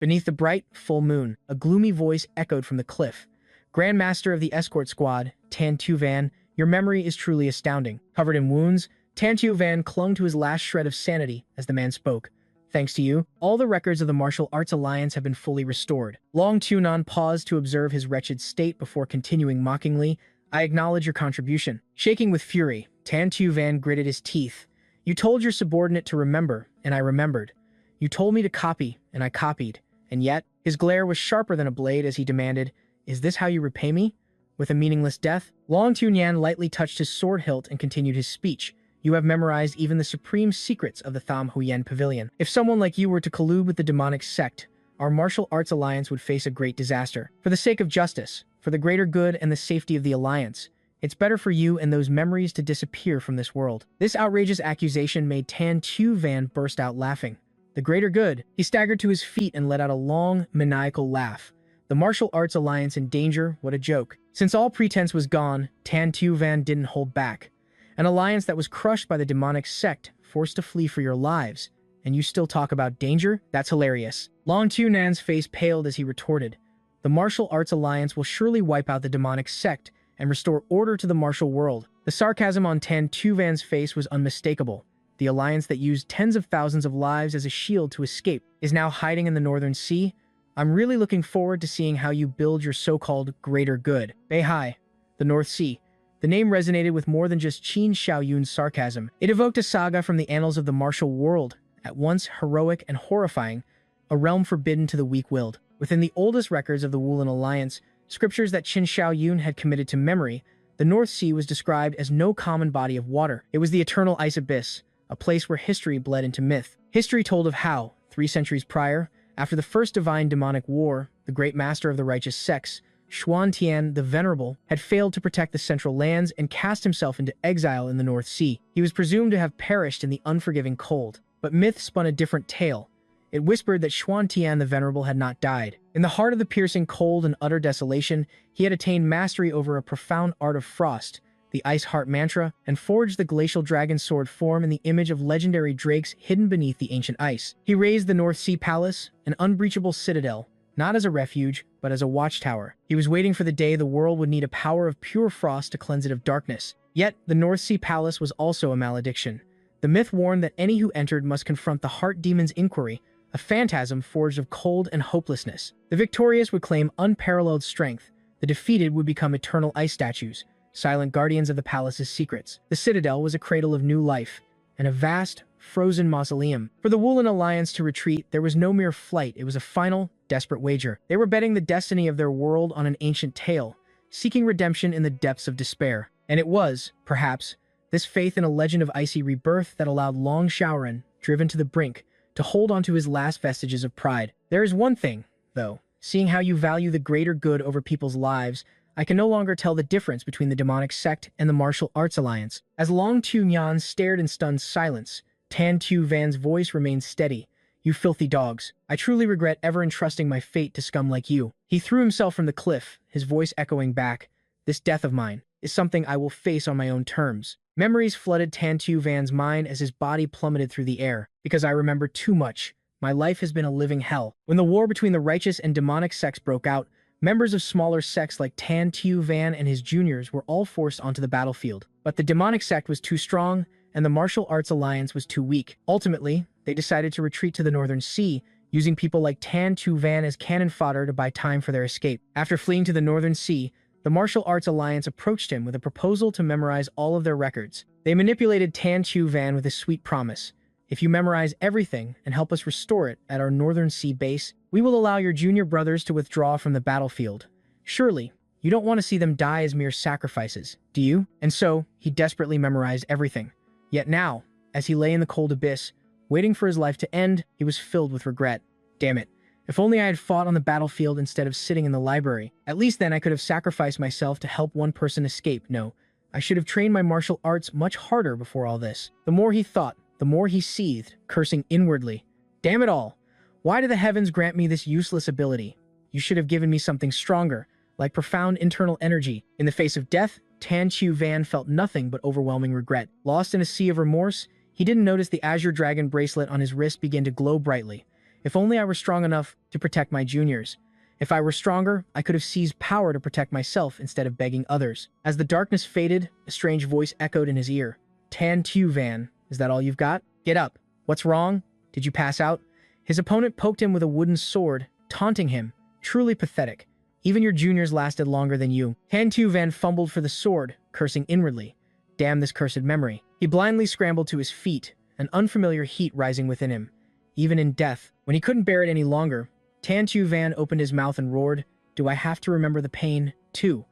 Beneath the bright, full moon, a gloomy voice echoed from the cliff. Grandmaster of the escort squad, Tan Tu Van, your memory is truly astounding. Covered in wounds, Tan Tu Van clung to his last shred of sanity as the man spoke. Thanks to you, all the records of the Martial Arts Alliance have been fully restored. Long Tunan paused to observe his wretched state before continuing mockingly. I acknowledge your contribution. Shaking with fury, Tan Tu Van gritted his teeth. You told your subordinate to remember, and I remembered. You told me to copy, and I copied. And yet, his glare was sharper than a blade as he demanded, is this how you repay me? With a meaningless death? Long Tunyan lightly touched his sword hilt and continued his speech. You have memorized even the supreme secrets of the Tham Huyen Pavilion. If someone like you were to collude with the demonic sect, our martial arts alliance would face a great disaster. For the sake of justice, for the greater good and the safety of the alliance, it's better for you and those memories to disappear from this world. This outrageous accusation made Tan Tu Van burst out laughing. The greater good. He staggered to his feet and let out a long, maniacal laugh. The martial arts alliance in danger? What a joke. Since all pretense was gone, Tan Tu Van didn't hold back. An alliance that was crushed by the demonic sect, forced to flee for your lives. And you still talk about danger? That's hilarious. Long Tunan's face paled as he retorted. The martial arts alliance will surely wipe out the demonic sect and restore order to the martial world. The sarcasm on Tan Tu Van's face was unmistakable. The alliance that used tens of thousands of lives as a shield to escape is now hiding in the Northern Sea. I'm really looking forward to seeing how you build your so-called greater good. Beihai, the North Sea. The name resonated with more than just Qin Xiaoyun's sarcasm. It evoked a saga from the annals of the martial world, at once heroic and horrifying, a realm forbidden to the weak-willed. Within the oldest records of the Wulin Alliance, scriptures that Qin Xiaoyun had committed to memory, the North Sea was described as no common body of water. It was the eternal ice abyss, a place where history bled into myth. History told of how, 3 centuries prior, after the first divine demonic war, the great master of the righteous sects, Xuan Tian the Venerable, had failed to protect the central lands and cast himself into exile in the North Sea. He was presumed to have perished in the unforgiving cold, but myth spun a different tale. It whispered that Xuan Tian the Venerable had not died. In the heart of the piercing cold and utter desolation, he had attained mastery over a profound art of frost, the Ice Heart Mantra, and forged the glacial dragon sword form in the image of legendary drakes hidden beneath the ancient ice. He raised the North Sea Palace, an unbreachable citadel, not as a refuge, but as a watchtower. He was waiting for the day the world would need a power of pure frost to cleanse it of darkness. Yet, the North Sea Palace was also a malediction. The myth warned that any who entered must confront the Heart Demon's inquiry, a phantasm forged of cold and hopelessness. The victorious would claim unparalleled strength. The defeated would become eternal ice statues, silent guardians of the palace's secrets. The citadel was a cradle of new life, and a vast, frozen mausoleum. For the Wulin Alliance to retreat, there was no mere flight, it was a final, desperate wager. They were betting the destiny of their world on an ancient tale, seeking redemption in the depths of despair. And it was, perhaps, this faith in a legend of icy rebirth that allowed Long Shaoran, driven to the brink, to hold on to his last vestiges of pride. There is one thing, though. Seeing how you value the greater good over people's lives, I can no longer tell the difference between the demonic sect and the martial arts alliance. As Long Tunyan stared in stunned silence, Tan Tu Van's voice remained steady. You filthy dogs. I truly regret ever entrusting my fate to scum like you. He threw himself from the cliff, his voice echoing back. This death of mine is something I will face on my own terms. Memories flooded Tan Tu Van's mind as his body plummeted through the air. Because I remember too much. My life has been a living hell. When the war between the righteous and demonic sects broke out, members of smaller sects like Tan Tu Van and his juniors were all forced onto the battlefield. But the demonic sect was too strong, and the martial arts alliance was too weak. Ultimately, they decided to retreat to the Northern Sea, using people like Tan Tu Van as cannon fodder to buy time for their escape. After fleeing to the Northern Sea, the martial arts alliance approached him with a proposal to memorize all of their records. They manipulated Tan Tu Van with a sweet promise. If you memorize everything and help us restore it at our Northern Sea base, we will allow your junior brothers to withdraw from the battlefield. Surely, you don't want to see them die as mere sacrifices, do you? And so, he desperately memorized everything. Yet now, as he lay in the cold abyss, waiting for his life to end, he was filled with regret. Damn it. If only I had fought on the battlefield instead of sitting in the library. At least then I could have sacrificed myself to help one person escape. No, I should have trained my martial arts much harder before all this. The more he thought, the more he seethed, cursing inwardly. Damn it all! Why do the heavens grant me this useless ability? You should have given me something stronger, like profound internal energy. In the face of death, Tan Tu Van felt nothing but overwhelming regret. Lost in a sea of remorse, he didn't notice the azure dragon bracelet on his wrist begin to glow brightly. If only I were strong enough to protect my juniors. If I were stronger, I could have seized power to protect myself instead of begging others. As the darkness faded, a strange voice echoed in his ear. Tan Tu Van, is that all you've got? Get up. What's wrong? Did you pass out? His opponent poked him with a wooden sword, taunting him. Truly pathetic. Even your juniors lasted longer than you. Tan Tu Van fumbled for the sword, cursing inwardly. Damn this cursed memory. He blindly scrambled to his feet, an unfamiliar heat rising within him. Even in death, when he couldn't bear it any longer, Tan Tu Van opened his mouth and roared, "Do I have to remember the pain, too?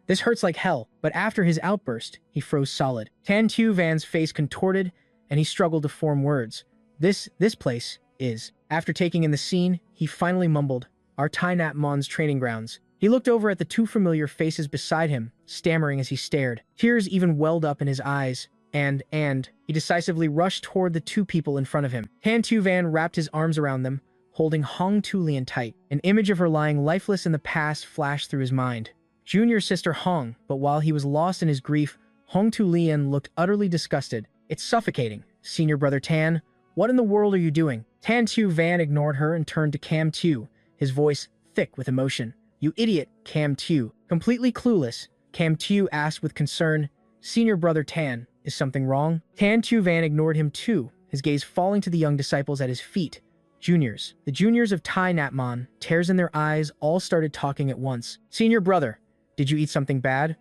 This hurts like hell." But after his outburst, he froze solid. Tan Tu Van's face contorted, and he struggled to form words. This place is. After taking in the scene, he finally mumbled, "Our Tai Nat Mon's training grounds." He looked over at the two familiar faces beside him, stammering as he stared. Tears even welled up in his eyes, and he decisively rushed toward the two people in front of him. Tan Tu Van wrapped his arms around them, holding Hong Tu Lian tight. An image of her lying lifeless in the past flashed through his mind. Junior sister Hong, but while he was lost in his grief, Hong Tu Lian looked utterly disgusted. "It's suffocating. Senior brother Tan, what in the world are you doing?" Tan Tu Van ignored her and turned to Cam Tu, his voice thick with emotion. "You idiot, Cam Tu." Completely clueless, Cam Tu asked with concern, "Senior brother Tan, is something wrong?" Tan Tu Van ignored him too, his gaze falling to the young disciples at his feet. Juniors. The juniors of Tai Natmon, tears in their eyes, all started talking at once. "Senior brother, did you eat something bad?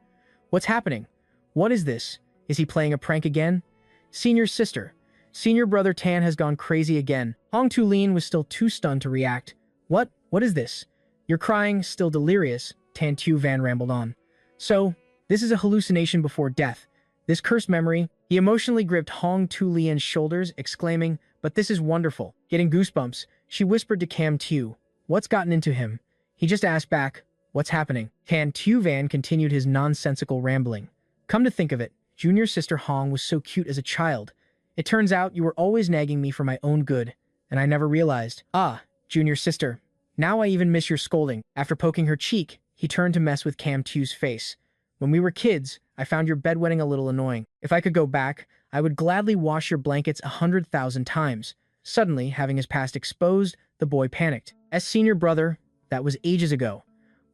What's happening? What is this? Is he playing a prank again? Senior sister. Senior brother Tan has gone crazy again." Hong Tu Lin was still too stunned to react. What is this? You're crying, still delirious," Tan Tu Van rambled on. "So, this is a hallucination before death. This cursed memory." He emotionally gripped Hong Tu Lian's shoulders, exclaiming, "But this is wonderful." Getting goosebumps, she whispered to Cam Tu, "What's gotten into him?" He just asked back, "What's happening?" Tan Tu Van continued his nonsensical rambling. "Come to think of it, junior sister Hong was so cute as a child. It turns out you were always nagging me for my own good, and I never realized. Ah, junior sister, now I even miss your scolding." After poking her cheek, he turned to mess with Cam Tu's face. "When we were kids, I found your bedwetting a little annoying. If I could go back, I would gladly wash your blankets 100,000 times." Suddenly, having his past exposed, the boy panicked. "As senior brother, that was ages ago.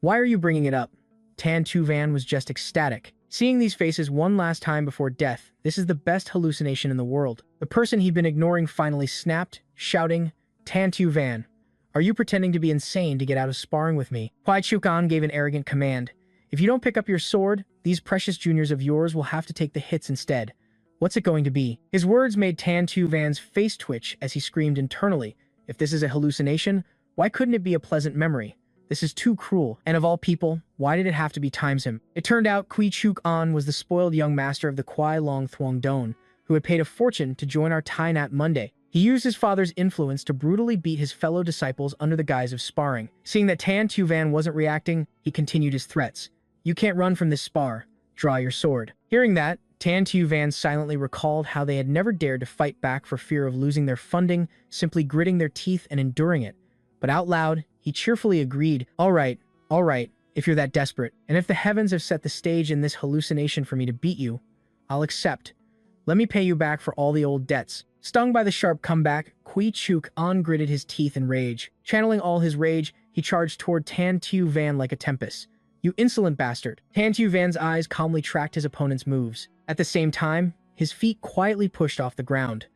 Why are you bringing it up?" Tan Tu Van was just ecstatic. Seeing these faces one last time before death, this is the best hallucination in the world. The person he'd been ignoring finally snapped, shouting, "Tan Tu Van, are you pretending to be insane to get out of sparring with me?" Huai Chukan gave an arrogant command. "If you don't pick up your sword, these precious juniors of yours will have to take the hits instead. What's it going to be?" His words made Tan Tu Van's face twitch as he screamed internally, "If this is a hallucination, why couldn't it be a pleasant memory? This is too cruel, and of all people, why did it have to be times him?" It turned out Kui Chuk An was the spoiled young master of the Kwai Long Thuong Don, who had paid a fortune to join our Tai Nat Monday. He used his father's influence to brutally beat his fellow disciples under the guise of sparring. Seeing that Tan Tu Van wasn't reacting, he continued his threats. "You can't run from this spar. Draw your sword." Hearing that, Tan Tu Van silently recalled how they had never dared to fight back for fear of losing their funding, simply gritting their teeth and enduring it. But out loud, he cheerfully agreed, all right, if you're that desperate, and if the heavens have set the stage in this hallucination for me to beat you, I'll accept. Let me pay you back for all the old debts." Stung by the sharp comeback, Kui Chuk An gritted his teeth in rage. Channeling all his rage, he charged toward Tan Tu Van like a tempest. "You insolent bastard." Tan Tu Van's eyes calmly tracked his opponent's moves. At the same time, his feet quietly pushed off the ground.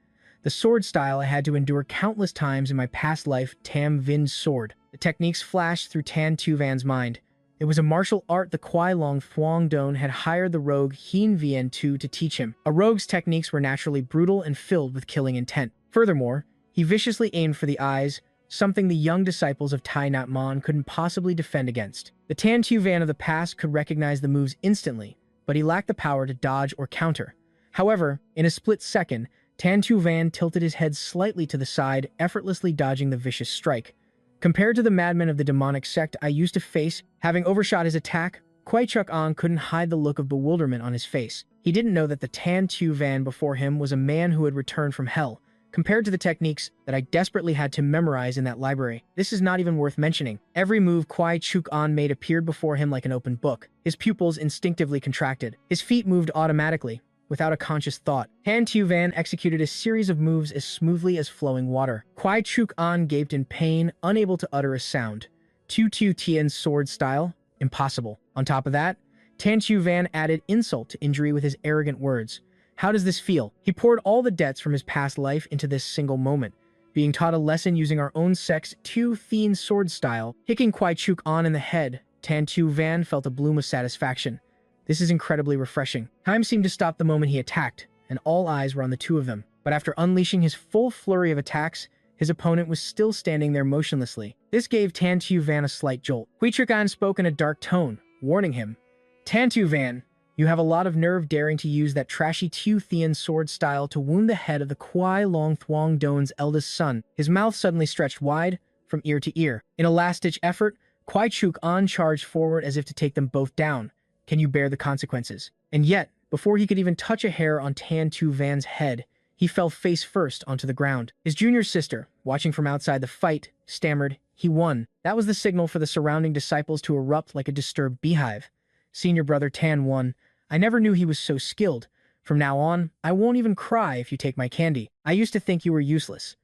The sword style I had to endure countless times in my past life, Tam Vin's sword. The techniques flashed through Tan Tu Van's mind. It was a martial art the Kwai Long Thuong Don had hired the rogue Hien Vien Tu to teach him. A rogue's techniques were naturally brutal and filled with killing intent. Furthermore, he viciously aimed for the eyes, something the young disciples of Tai Nat Mon couldn't possibly defend against. The Tan Tu Van of the past could recognize the moves instantly, but he lacked the power to dodge or counter. However, in a split second, Tan Tu Van tilted his head slightly to the side, effortlessly dodging the vicious strike. Compared to the madmen of the demonic sect I used to face, having overshot his attack, Kwai Chuk An couldn't hide the look of bewilderment on his face. He didn't know that the Tan Tu Van before him was a man who had returned from hell, compared to the techniques that I desperately had to memorize in that library. This is not even worth mentioning. Every move Kwai Chuk An made appeared before him like an open book. His pupils instinctively contracted. His feet moved automatically, without a conscious thought. Tan Tu Van executed a series of moves as smoothly as flowing water. Kwai Chuk An gaped in pain, unable to utter a sound. Tu Tu Tian's sword style? Impossible. On top of that, Tan Tu Van added insult to injury with his arrogant words. How does this feel? He poured all the debts from his past life into this single moment, being taught a lesson using our own sex Tu Thien sword style. Hicking Kwai Chuk An in the head, Tan Tu Van felt a bloom of satisfaction. This is incredibly refreshing. Time seemed to stop the moment he attacked, and all eyes were on the two of them. But after unleashing his full flurry of attacks, his opponent was still standing there motionlessly. This gave Tan Tu Van a slight jolt. Hui Chuk An spoke in a dark tone, warning him. Tan Tu Van, you have a lot of nerve daring to use that trashy Tu Thien sword style to wound the head of the Kwai Long Thuong Don's eldest son. His mouth suddenly stretched wide, from ear to ear. In a last-ditch effort, Kwai Chuk An charged forward as if to take them both down. Can you bear the consequences? And yet, before he could even touch a hair on Tan Tu Van's head, he fell face first onto the ground. His junior sister, watching from outside the fight, stammered, "He won." That was the signal for the surrounding disciples to erupt like a disturbed beehive. Senior brother Tan won. I never knew he was so skilled. From now on, I won't even cry if you take my candy. I used to think you were useless.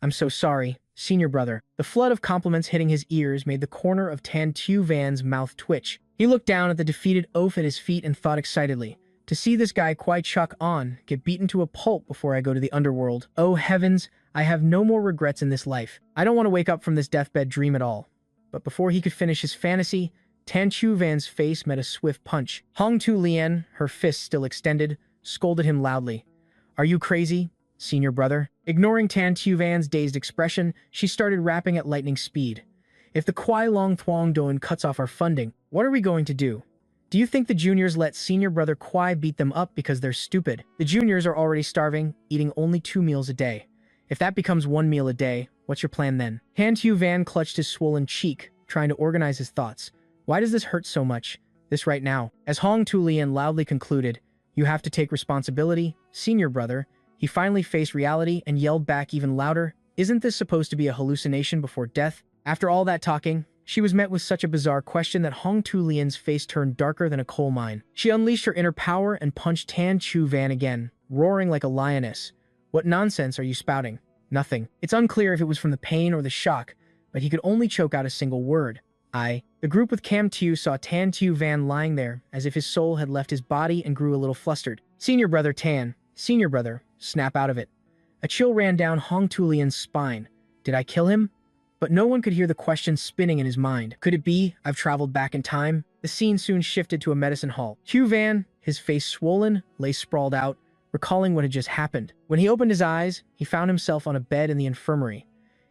I'm so sorry, senior brother. The flood of compliments hitting his ears made the corner of Tan Tu Van's mouth twitch. He looked down at the defeated oaf at his feet and thought excitedly, to see this guy Kwai Chuk An get beaten to a pulp before I go to the underworld. Oh heavens, I have no more regrets in this life. I don't want to wake up from this deathbed dream at all. But before he could finish his fantasy, Tan Tu Van's face met a swift punch. Hong Tu Lien, her fist still extended, scolded him loudly. Are you crazy, senior brother? Ignoring Tan Tu Van's dazed expression, she started rapping at lightning speed. If the Kwai Long Thuong Don cuts off our funding, what are we going to do? Do you think the juniors let senior brother Kwai beat them up because they're stupid? The juniors are already starving, eating only 2 meals a day. If that becomes 1 meal a day, what's your plan then? Tan Tu Van clutched his swollen cheek, trying to organize his thoughts. Why does this hurt so much? This right now. As Hong Tu Lien loudly concluded, you have to take responsibility, senior brother. He finally faced reality and yelled back even louder, isn't this supposed to be a hallucination before death? After all that talking, she was met with such a bizarre question that Hong Tu Lien's face turned darker than a coal mine. She unleashed her inner power and punched Tan Tu Van again, roaring like a lioness. What nonsense are you spouting? Nothing. It's unclear if it was from the pain or the shock, but he could only choke out a single word. The group with Cam Tu saw Tan Tu Van lying there, as if his soul had left his body and grew a little flustered. Senior brother Tan, senior brother, snap out of it. A chill ran down Hong Tu Lien's spine. Did I kill him? But no one could hear the question spinning in his mind. Could it be I've traveled back in time? The scene soon shifted to a medicine hall. Tu Van, his face swollen, lay sprawled out, recalling what had just happened. When he opened his eyes, he found himself on a bed in the infirmary.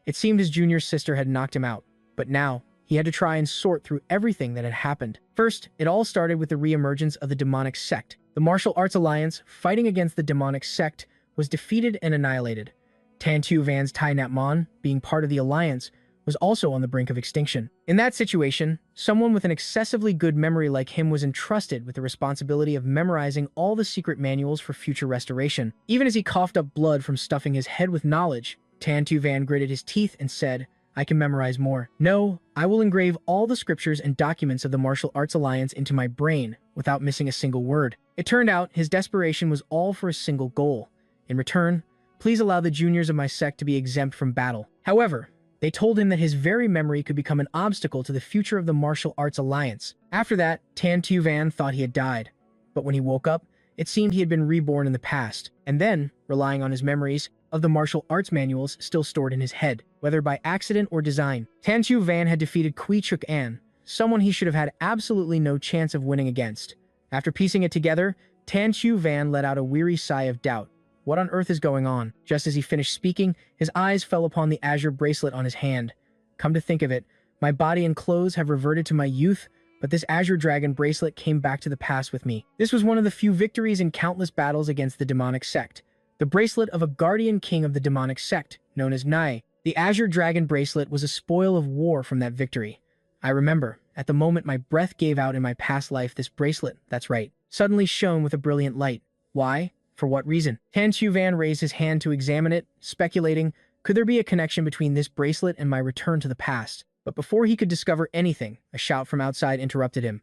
It seemed his junior sister had knocked him out, but now he had to try and sort through everything that had happened. First, it all started with the reemergence of the demonic sect. The martial arts alliance, fighting against the demonic sect, was defeated and annihilated. Tan Tu Van's Tai Nap Mon, being part of the alliance, was also on the brink of extinction. In that situation, someone with an excessively good memory like him was entrusted with the responsibility of memorizing all the secret manuals for future restoration. Even as he coughed up blood from stuffing his head with knowledge, Tan Tu Van gritted his teeth and said, I can memorize more. No, I will engrave all the scriptures and documents of the Martial Arts Alliance into my brain without missing a single word. It turned out his desperation was all for a single goal. In return, please allow the juniors of my sect to be exempt from battle. However, they told him that his very memory could become an obstacle to the future of the Martial Arts Alliance. After that, Tan Tu Van thought he had died. But when he woke up, it seemed he had been reborn in the past, and then, relying on his memories of the martial arts manuals still stored in his head, whether by accident or design. Tan Tu Van had defeated Kui Chuk An, someone he should have had absolutely no chance of winning against. After piecing it together, Tan Tu Van let out a weary sigh of doubt. What on earth is going on? Just as he finished speaking, his eyes fell upon the azure bracelet on his hand. Come to think of it, my body and clothes have reverted to my youth, but this azure dragon bracelet came back to the past with me. This was one of the few victories in countless battles against the demonic sect. The bracelet of a guardian king of the demonic sect, known as Nai. The azure dragon bracelet was a spoil of war from that victory. I remember, at the moment my breath gave out in my past life, this bracelet, that's right, suddenly shone with a brilliant light. Why? For what reason? Tan Tu Van raised his hand to examine it, speculating, could there be a connection between this bracelet and my return to the past? But before he could discover anything, a shout from outside interrupted him.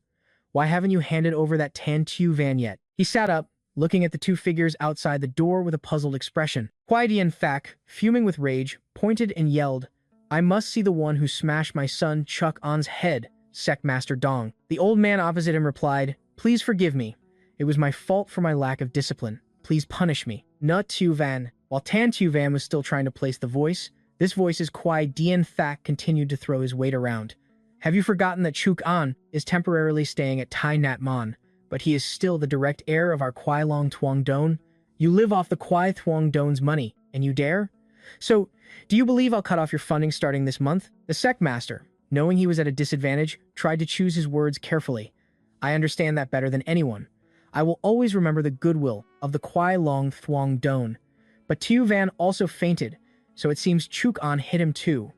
Why haven't you handed over that Tan Tu Van yet? He sat up, looking at the two figures outside the door with a puzzled expression. Kwai Dian Fak, fuming with rage, pointed and yelled, "I must see the one who smashed my son Chuck On's head, Sect Master Dong." The old man opposite him replied, "Please forgive me. It was my fault for my lack of discipline. Please punish me." Na Tu Van. While Tan Tu Van was still trying to place the voice, this voice's Kwai Dian Fak continued to throw his weight around. "Have you forgotten that Chuk An is temporarily staying at Tai Nat Mon, but he is still the direct heir of our Kwai Long Tuong Don? You live off the Kwai Thuong Don's money, and you dare? So, do you believe I'll cut off your funding starting this month?" The sect master, knowing he was at a disadvantage, tried to choose his words carefully. "I understand that better than anyone. I will always remember the goodwill of the Kwai Long Thuong Don." But Tu Van also fainted, so it seems Chuk An hit him too.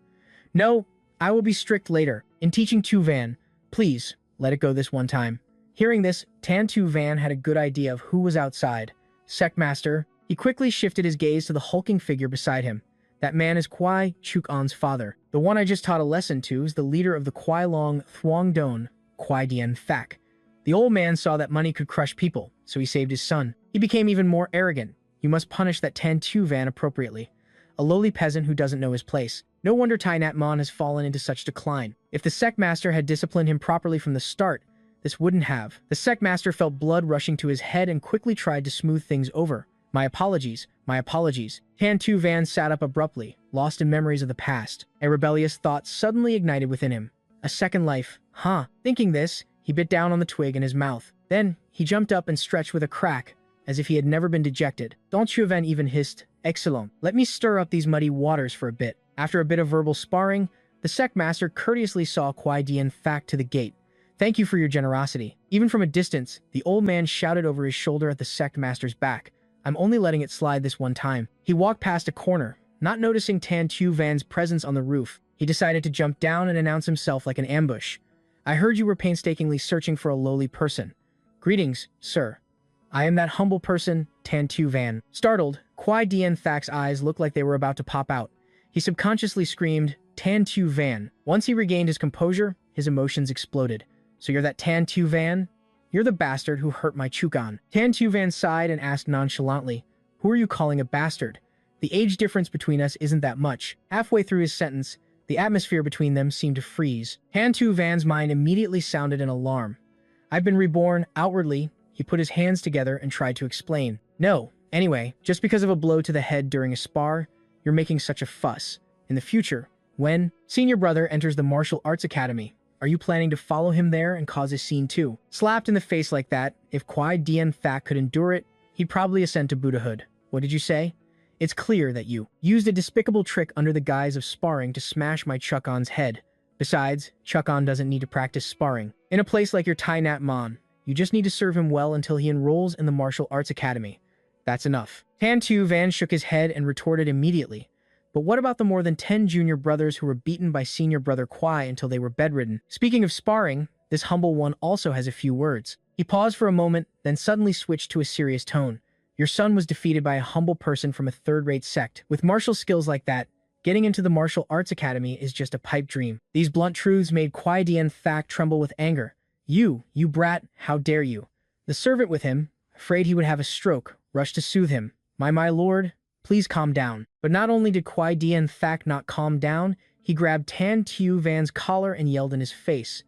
"No, I will be strict later in teaching Tu Van. Please, let it go this one time." Hearing this, Tan Tu Van had a good idea of who was outside. Sect Master. He quickly shifted his gaze to the hulking figure beside him. That man is Kwai Chuk An's father. The one I just taught a lesson to is the leader of the Kwai Long Thuong Don, Kwai Dian Fak. The old man saw that money could crush people, so he saved his son. He became even more arrogant. You must punish that Tan Tu Van appropriately. A lowly peasant who doesn't know his place. No wonder Tai Nat Mon has fallen into such decline. If the sect master had disciplined him properly from the start, this wouldn't have. The sect master felt blood rushing to his head and quickly tried to smooth things over. My apologies, my apologies." Tan Tu Van sat up abruptly, lost in memories of the past. A rebellious thought suddenly ignited within him. A second life, huh? Thinking this, he bit down on the twig in his mouth. Then, he jumped up and stretched with a crack, as if he had never been dejected. Don Tu Van even hissed, "Excellent. Let me stir up these muddy waters for a bit." After a bit of verbal sparring, the sect master courteously saw Kwai Dian Fak to the gate. "Thank you for your generosity." Even from a distance, the old man shouted over his shoulder at the sect master's back, "I'm only letting it slide this one time." He walked past a corner, not noticing Tan Tu Van's presence on the roof. He decided to jump down and announce himself like an ambush. "I heard you were painstakingly searching for a lowly person. Greetings, sir. I am that humble person, Tan Tu Van." Startled, Kwai Dian Fak's eyes looked like they were about to pop out. He subconsciously screamed, "Tan Tu Van." Once he regained his composure, his emotions exploded. "So you're that Tan Tu Van? You're the bastard who hurt my Chukan." Tan Tu Van sighed and asked nonchalantly, "Who are you calling a bastard? The age difference between us isn't that much." Halfway through his sentence, the atmosphere between them seemed to freeze. Tan Tu Van's mind immediately sounded an alarm. "I've been reborn outwardly." He put his hands together and tried to explain. "No, anyway, just because of a blow to the head during a spar, you're making such a fuss. In the future, when senior brother enters the martial arts academy, are you planning to follow him there and cause a scene too?" Slapped in the face like that, if Kwai Dian Fak could endure it, he'd probably ascend to Buddhahood. "What did you say? It's clear that you used a despicable trick under the guise of sparring to smash my Chukon's head. Besides, Chukon doesn't need to practice sparring. In a place like your Tai Nat Mon, you just need to serve him well until he enrolls in the martial arts academy. That's enough." Tan Tu Van shook his head and retorted immediately. "But what about the more than 10 junior brothers who were beaten by senior brother Kwai until they were bedridden? Speaking of sparring, this humble one also has a few words." He paused for a moment, then suddenly switched to a serious tone. "Your son was defeated by a humble person from a third-rate sect. With martial skills like that, getting into the martial arts academy is just a pipe dream." These blunt truths made Kwai Dian Fak tremble with anger. You brat, how dare you?" The servant with him, afraid he would have a stroke, rushed to soothe him. My lord, please calm down." But not only did Kwai Dian Fak not calm down, he grabbed Tan Tu Van's collar and yelled in his face,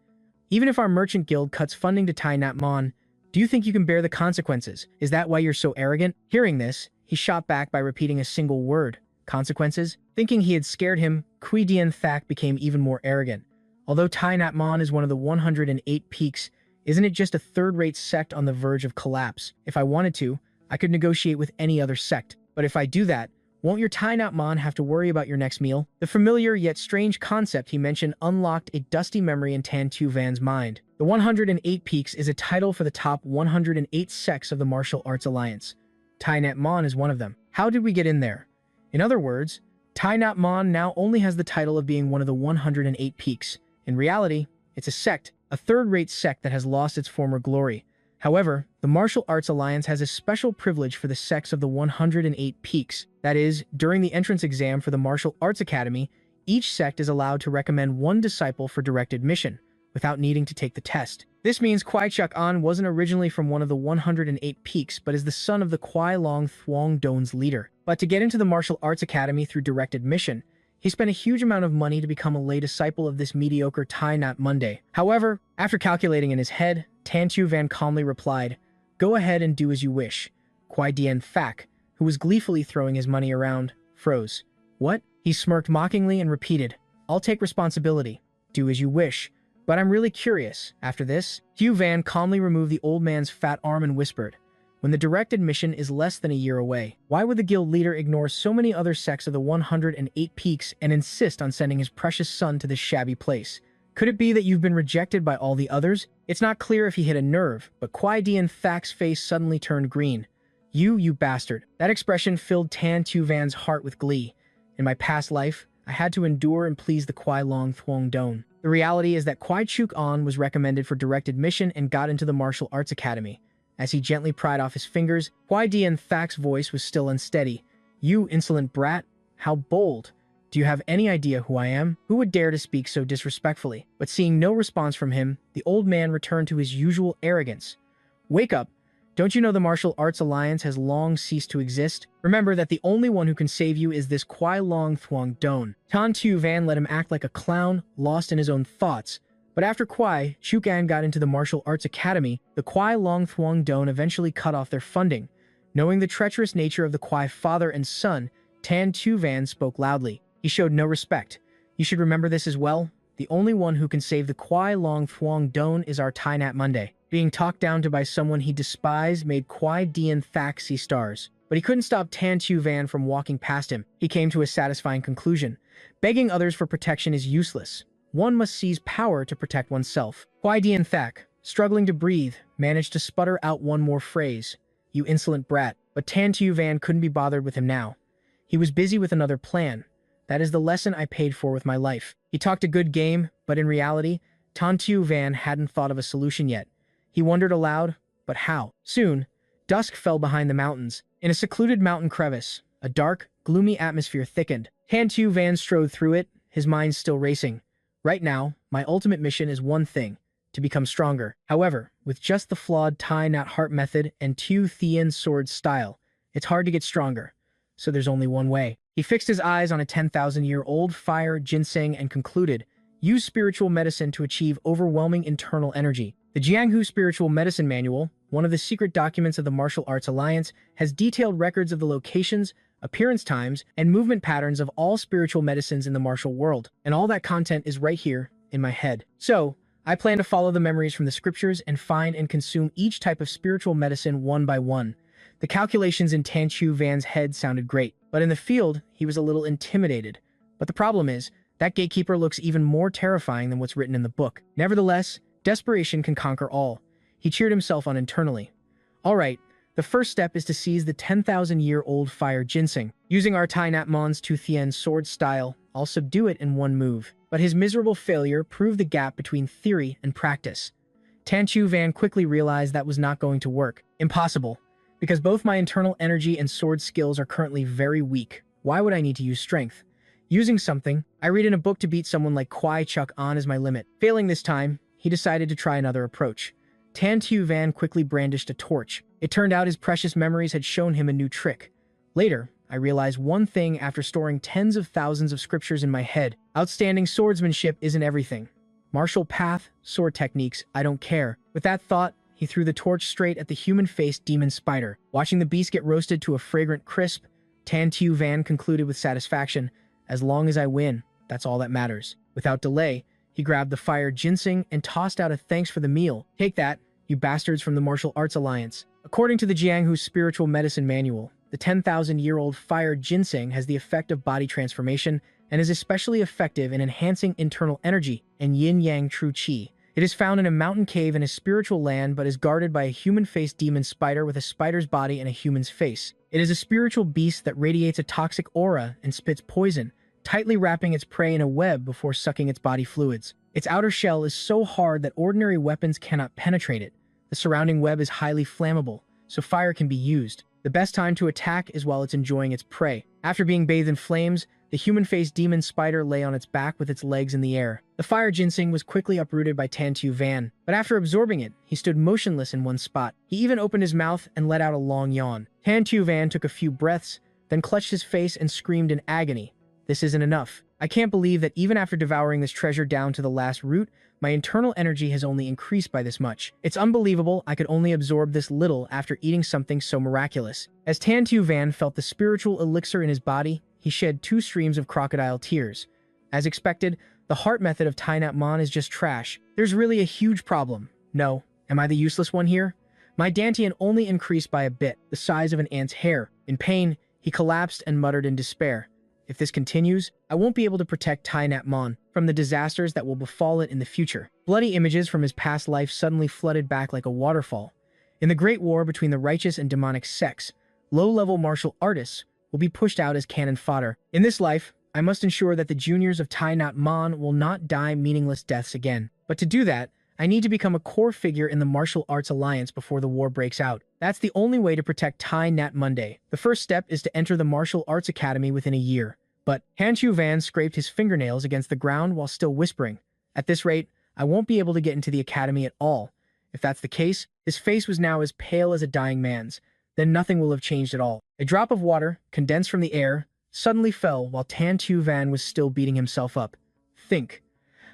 "Even if our merchant guild cuts funding to Tai Nat Mon, do you think you can bear the consequences? Is that why you're so arrogant?" Hearing this, he shot back by repeating a single word, "Consequences?" Thinking he had scared him, Kwai Dian Fak became even more arrogant. "Although Tai Nat Mon is one of the 108 peaks, isn't it just a third-rate sect on the verge of collapse? If I wanted to, I could negotiate with any other sect. But if I do that, won't your Tai Nat Mon have to worry about your next meal?" The familiar yet strange concept he mentioned unlocked a dusty memory in Tan Tu Van's mind. The 108 Peaks is a title for the top 108 sects of the Martial Arts Alliance. Tai Nat Mon is one of them. How did we get in there? In other words, Tai Nat Mon now only has the title of being one of the 108 Peaks. In reality, it's a sect, a third-rate sect that has lost its former glory. However, the Martial Arts Alliance has a special privilege for the sects of the 108 Peaks. That is, during the entrance exam for the Martial Arts Academy, each sect is allowed to recommend one disciple for direct admission, without needing to take the test. This means Kwai Chuk-an wasn't originally from one of the 108 peaks, but is the son of the Kwai Long Thuong Don's leader. But to get into the martial arts academy through direct admission, he spent a huge amount of money to become a lay disciple of this mediocre Thai Nhat Monday. However, after calculating in his head, Tan Tu Van calmly replied, "Go ahead and do as you wish." Kwai Dien Phak, who was gleefully throwing his money around, froze. "What?" He smirked mockingly and repeated, "I'll take responsibility. Do as you wish. But I'm really curious." After this, Hugh Van calmly removed the old man's fat arm and whispered, "When the direct admission is less than a year away, why would the guild leader ignore so many other sects of the 108 peaks and insist on sending his precious son to this shabby place? Could it be that you've been rejected by all the others?" It's not clear if he hit a nerve, but Kwai Dien Phak's face suddenly turned green. You bastard." That expression filled Tan Tu Van's heart with glee. In my past life, I had to endure and please the Kwai Long Thuong Don. The reality is that Kwai Chuk-an was recommended for direct admission and got into the martial arts academy. As he gently pried off his fingers, Kwai Dien Phak's voice was still unsteady. "You insolent brat, how bold. Do you have any idea who I am? Who would dare to speak so disrespectfully?" But seeing no response from him, the old man returned to his usual arrogance. "Wake up. Don't you know the Martial Arts Alliance has long ceased to exist? Remember that the only one who can save you is this Kwai Long Thuong Don." Tan Tu Van let him act like a clown, lost in his own thoughts. But after Kwai Chuk-an got into the Martial Arts Academy, the Kwai Long Thuong Don eventually cut off their funding. Knowing the treacherous nature of the Kwai father and son, Tan Tu Van spoke loudly. He showed no respect. "You should remember this as well. The only one who can save the Kwai Long Thuong Don is our Thai Nhat Monday." Being talked down to by someone he despised made Kwai Dien Phak see stars. But he couldn't stop Tan Tu Van from walking past him. He came to a satisfying conclusion. Begging others for protection is useless. One must seize power to protect oneself. Kwai Dien Phak, struggling to breathe, managed to sputter out one more phrase. "You insolent brat." But Tan Tu Van couldn't be bothered with him now. He was busy with another plan. "That is the lesson I paid for with my life." He talked a good game, but in reality, Tan Tu Van hadn't thought of a solution yet. He wondered aloud, but how? Soon, dusk fell behind the mountains. In a secluded mountain crevice, a dark, gloomy atmosphere thickened. Tan Tu Van strode through it, his mind still racing. "Right now, my ultimate mission is one thing, to become stronger." However, with just the flawed Thai Nhat Heart method and Tu Thien sword style, it's hard to get stronger. So there's only one way. He fixed his eyes on a 10,000-year-old fire ginseng and concluded, "Use spiritual medicine to achieve overwhelming internal energy." The Jianghu Spiritual Medicine Manual, one of the secret documents of the Martial Arts Alliance, has detailed records of the locations, appearance times, and movement patterns of all spiritual medicines in the martial world. And all that content is right here, in my head. So, I plan to follow the memories from the scriptures and find and consume each type of spiritual medicine one by one. The calculations in Tan Tu Van's head sounded great, but in the field, he was a little intimidated. But the problem is, that gatekeeper looks even more terrifying than what's written in the book. Nevertheless, desperation can conquer all. He cheered himself on internally. "All right, the first step is to seize the 10,000-year-old fire ginseng. Using our Thai Nhat Mon's Tu Thien sword style, I'll subdue it in one move." But his miserable failure proved the gap between theory and practice. Tan Tu Van quickly realized that was not going to work. Impossible. Because both my internal energy and sword skills are currently very weak. Why would I need to use strength? Using something, I read in a book to beat someone like Kwai Chuk-an is my limit. Failing this time, he decided to try another approach. Tan Tu Van quickly brandished a torch. It turned out his precious memories had shown him a new trick. Later, I realized one thing after storing tens of thousands of scriptures in my head. Outstanding swordsmanship isn't everything. Martial path, sword techniques, I don't care. With that thought, he threw the torch straight at the human-faced demon spider. Watching the beast get roasted to a fragrant crisp, Tan Tu Van concluded with satisfaction, "As long as I win, that's all that matters." Without delay, he grabbed the fire ginseng and tossed out a thanks for the meal. "Take that, you bastards from the Martial Arts Alliance." According to the Jianghu Spiritual Medicine Manual, the 10,000-year-old fire ginseng has the effect of body transformation and is especially effective in enhancing internal energy and yin-yang true qi. It is found in a mountain cave in a spiritual land but is guarded by a human-faced demon spider with a spider's body and a human's face. It is a spiritual beast that radiates a toxic aura and spits poison, tightly wrapping its prey in a web before sucking its body fluids. Its outer shell is so hard that ordinary weapons cannot penetrate it. The surrounding web is highly flammable, so fire can be used. The best time to attack is while it's enjoying its prey. After being bathed in flames, The human-faced demon spider lay on its back with its legs in the air. The fire ginseng was quickly uprooted by Tantu Van, but after absorbing it, he stood motionless in one spot. He even opened his mouth and let out a long yawn. Tantu Van took a few breaths, then clutched his face and screamed in agony. This isn't enough. I can't believe that even after devouring this treasure down to the last root, my internal energy has only increased by this much. It's unbelievable I could only absorb this little after eating something so miraculous. As Tantu Van felt the spiritual elixir in his body, he shed 2 streams of crocodile tears. As expected, the heart method of Tai Nat Mon is just trash. There's really a huge problem. No, am I the useless one here? My Dantian only increased by a bit, the size of an ant's hair. In pain, he collapsed and muttered in despair. If this continues, I won't be able to protect Tai Nat Mon from the disasters that will befall it in the future. Bloody images from his past life suddenly flooded back like a waterfall. In the great war between the righteous and demonic sects, low-level martial artists will be pushed out as cannon fodder. In this life, I must ensure that the juniors of Tai Nat Mon will not die meaningless deaths again. But to do that, I need to become a core figure in the martial arts alliance before the war breaks out. That's the only way to protect Tai Nat Monday. The first step is to enter the martial arts academy within a year. But Tantu Van scraped his fingernails against the ground while still whispering. At this rate, I won't be able to get into the academy at all. If that's the case, his face was now as pale as a dying man's. Then nothing will have changed at all. A drop of water, condensed from the air, suddenly fell while Tantu Van was still beating himself up. Think.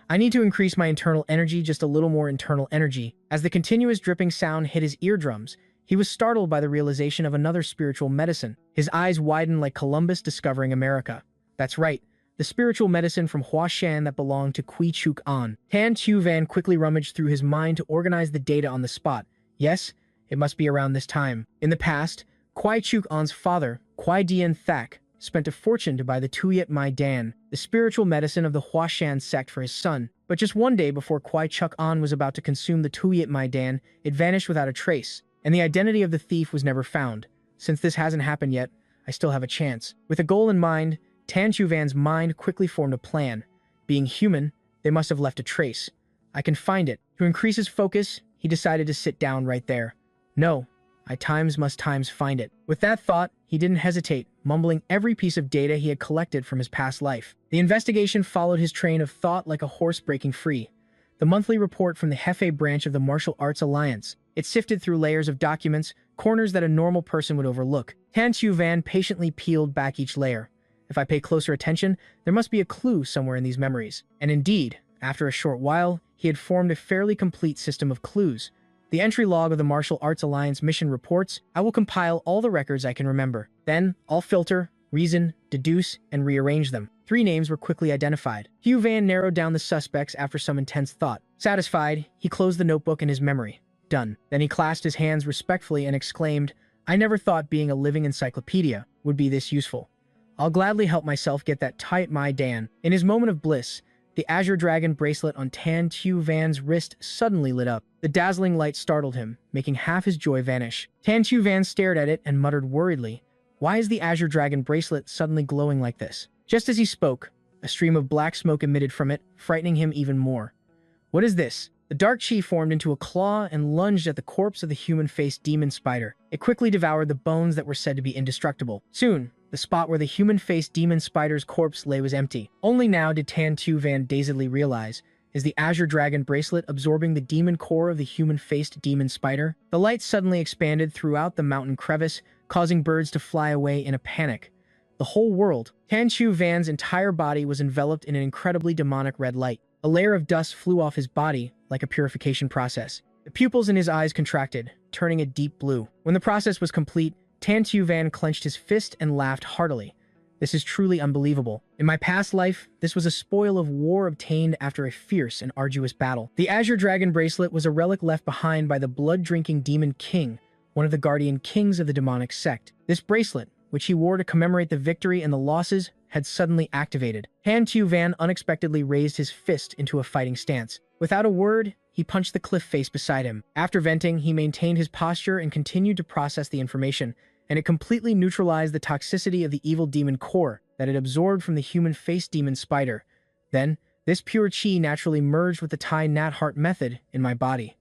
I need to increase my internal energy, just a little more internal energy. As the continuous dripping sound hit his eardrums, he was startled by the realization of another spiritual medicine. His eyes widened like Columbus discovering America. That's right, the spiritual medicine from Huashan that belonged to Kui Chuk An. Tantu Van quickly rummaged through his mind to organize the data on the spot. Yes, it must be around this time. In the past, Kui Chuk An's father, Kui Dian Thak, spent a fortune to buy the Tuyet Mai Dan, the spiritual medicine of the Huashan sect, for his son. But just one day before Kui Chuk An was about to consume the Tuyet Mai Dan, it vanished without a trace, and the identity of the thief was never found. Since this hasn't happened yet, I still have a chance. With a goal in mind, Tantu Van's mind quickly formed a plan. Being human, they must have left a trace. I can find it. To increase his focus, he decided to sit down right there. No, I must find it. With that thought, he didn't hesitate, mumbling every piece of data he had collected from his past life. The investigation followed his train of thought like a horse breaking free. The monthly report from the Hefe branch of the Martial Arts Alliance. It sifted through layers of documents, corners that a normal person would overlook. Tantu Van patiently peeled back each layer. If I pay closer attention, there must be a clue somewhere in these memories. And indeed, after a short while, he had formed a fairly complete system of clues. The entry log of the Martial Arts Alliance mission reports. I will compile all the records I can remember. Then, I'll filter, reason, deduce, and rearrange them. 3 names were quickly identified. Hugh Van narrowed down the suspects after some intense thought. Satisfied, he closed the notebook in his memory. Done. Then he clasped his hands respectfully and exclaimed, I never thought being a living encyclopedia would be this useful. I'll gladly help myself get that tight my Dan. In his moment of bliss, the Azure Dragon bracelet on Tantu Van's wrist suddenly lit up. The dazzling light startled him, making half his joy vanish. Tantu Van stared at it and muttered worriedly, Why is the Azure Dragon bracelet suddenly glowing like this? Just as he spoke, a stream of black smoke emitted from it, frightening him even more. What is this? The dark chi formed into a claw and lunged at the corpse of the human-faced demon spider. It quickly devoured the bones that were said to be indestructible. Soon, the spot where the human-faced demon spider's corpse lay was empty. Only now did Tantu Van dazedly realize, is the Azure Dragon bracelet absorbing the demon core of the human-faced demon spider? The light suddenly expanded throughout the mountain crevice, causing birds to fly away in a panic. The whole world, Tantu Van's entire body, was enveloped in an incredibly demonic red light. A layer of dust flew off his body, like a purification process. The pupils in his eyes contracted, turning a deep blue. When the process was complete, Tantu Van clenched his fist and laughed heartily. This is truly unbelievable. In my past life, this was a spoil of war obtained after a fierce and arduous battle. The Azure Dragon bracelet was a relic left behind by the blood-drinking Demon King, one of the guardian kings of the demonic sect. This bracelet, which he wore to commemorate the victory and the losses, had suddenly activated. Tantu Van unexpectedly raised his fist into a fighting stance. Without a word, he punched the cliff face beside him. After venting, he maintained his posture and continued to process the information, and it completely neutralized the toxicity of the evil demon core that it absorbed from the human-faced demon spider. Then, this pure chi naturally merged with the Tai Nat Heart method in my body.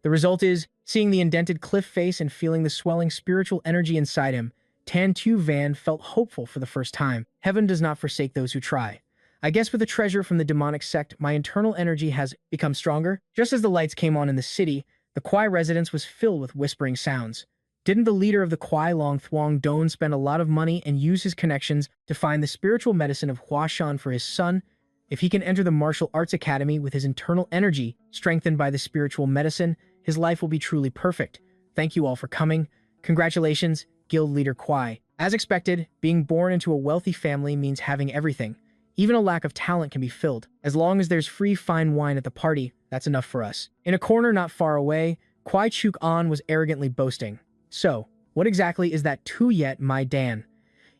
The result is, seeing the indented cliff face and feeling the swelling spiritual energy inside him, Tan Tu Van felt hopeful for the first time. Heaven does not forsake those who try. I guess with the treasure from the demonic sect, my internal energy has become stronger. Just as the lights came on in the city, the Kwai residence was filled with whispering sounds. Didn't the leader of the Kwai Long Thuong Don spend a lot of money and use his connections to find the spiritual medicine of Huashan for his son? If he can enter the martial arts academy with his internal energy, strengthened by the spiritual medicine, his life will be truly perfect. Thank you all for coming. Congratulations, Guild Leader Kwai. As expected, being born into a wealthy family means having everything. Even a lack of talent can be filled. As long as there's free fine wine at the party, that's enough for us. In a corner not far away, Kwai Chuk An was arrogantly boasting. So, what exactly is that Tu Yet Mai Dan?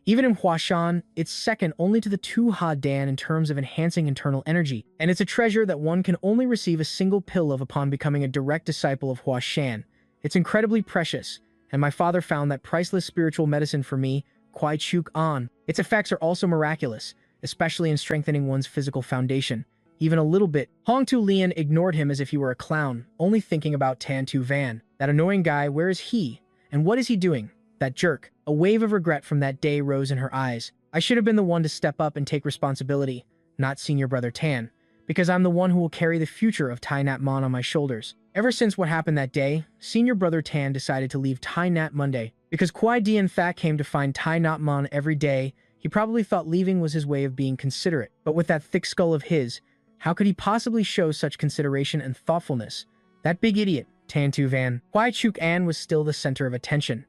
Even in Huashan, it's second only to the Tu Ha Dan in terms of enhancing internal energy, and it's a treasure that one can only receive a single pill of upon becoming a direct disciple of Huashan. It's incredibly precious, and my father found that priceless spiritual medicine for me, Kwai Chuk An. Its effects are also miraculous, especially in strengthening one's physical foundation. Even a little bit. Hong Tu Lian ignored him as if he were a clown, only thinking about Tan Tu Van. That annoying guy, where is he? And what is he doing? That jerk. A wave of regret from that day rose in her eyes. I should have been the one to step up and take responsibility, not Senior Brother Tan, because I'm the one who will carry the future of Tai Nat Mon on my shoulders. Ever since what happened that day, Senior Brother Tan decided to leave Tai Nat Monday. Because Kwai Di in fact came to find Tai Nat Mon every day, he probably thought leaving was his way of being considerate. But with that thick skull of his, how could he possibly show such consideration and thoughtfulness? That big idiot, Tan Tu Van. Kwai Chuk An was still the center of attention.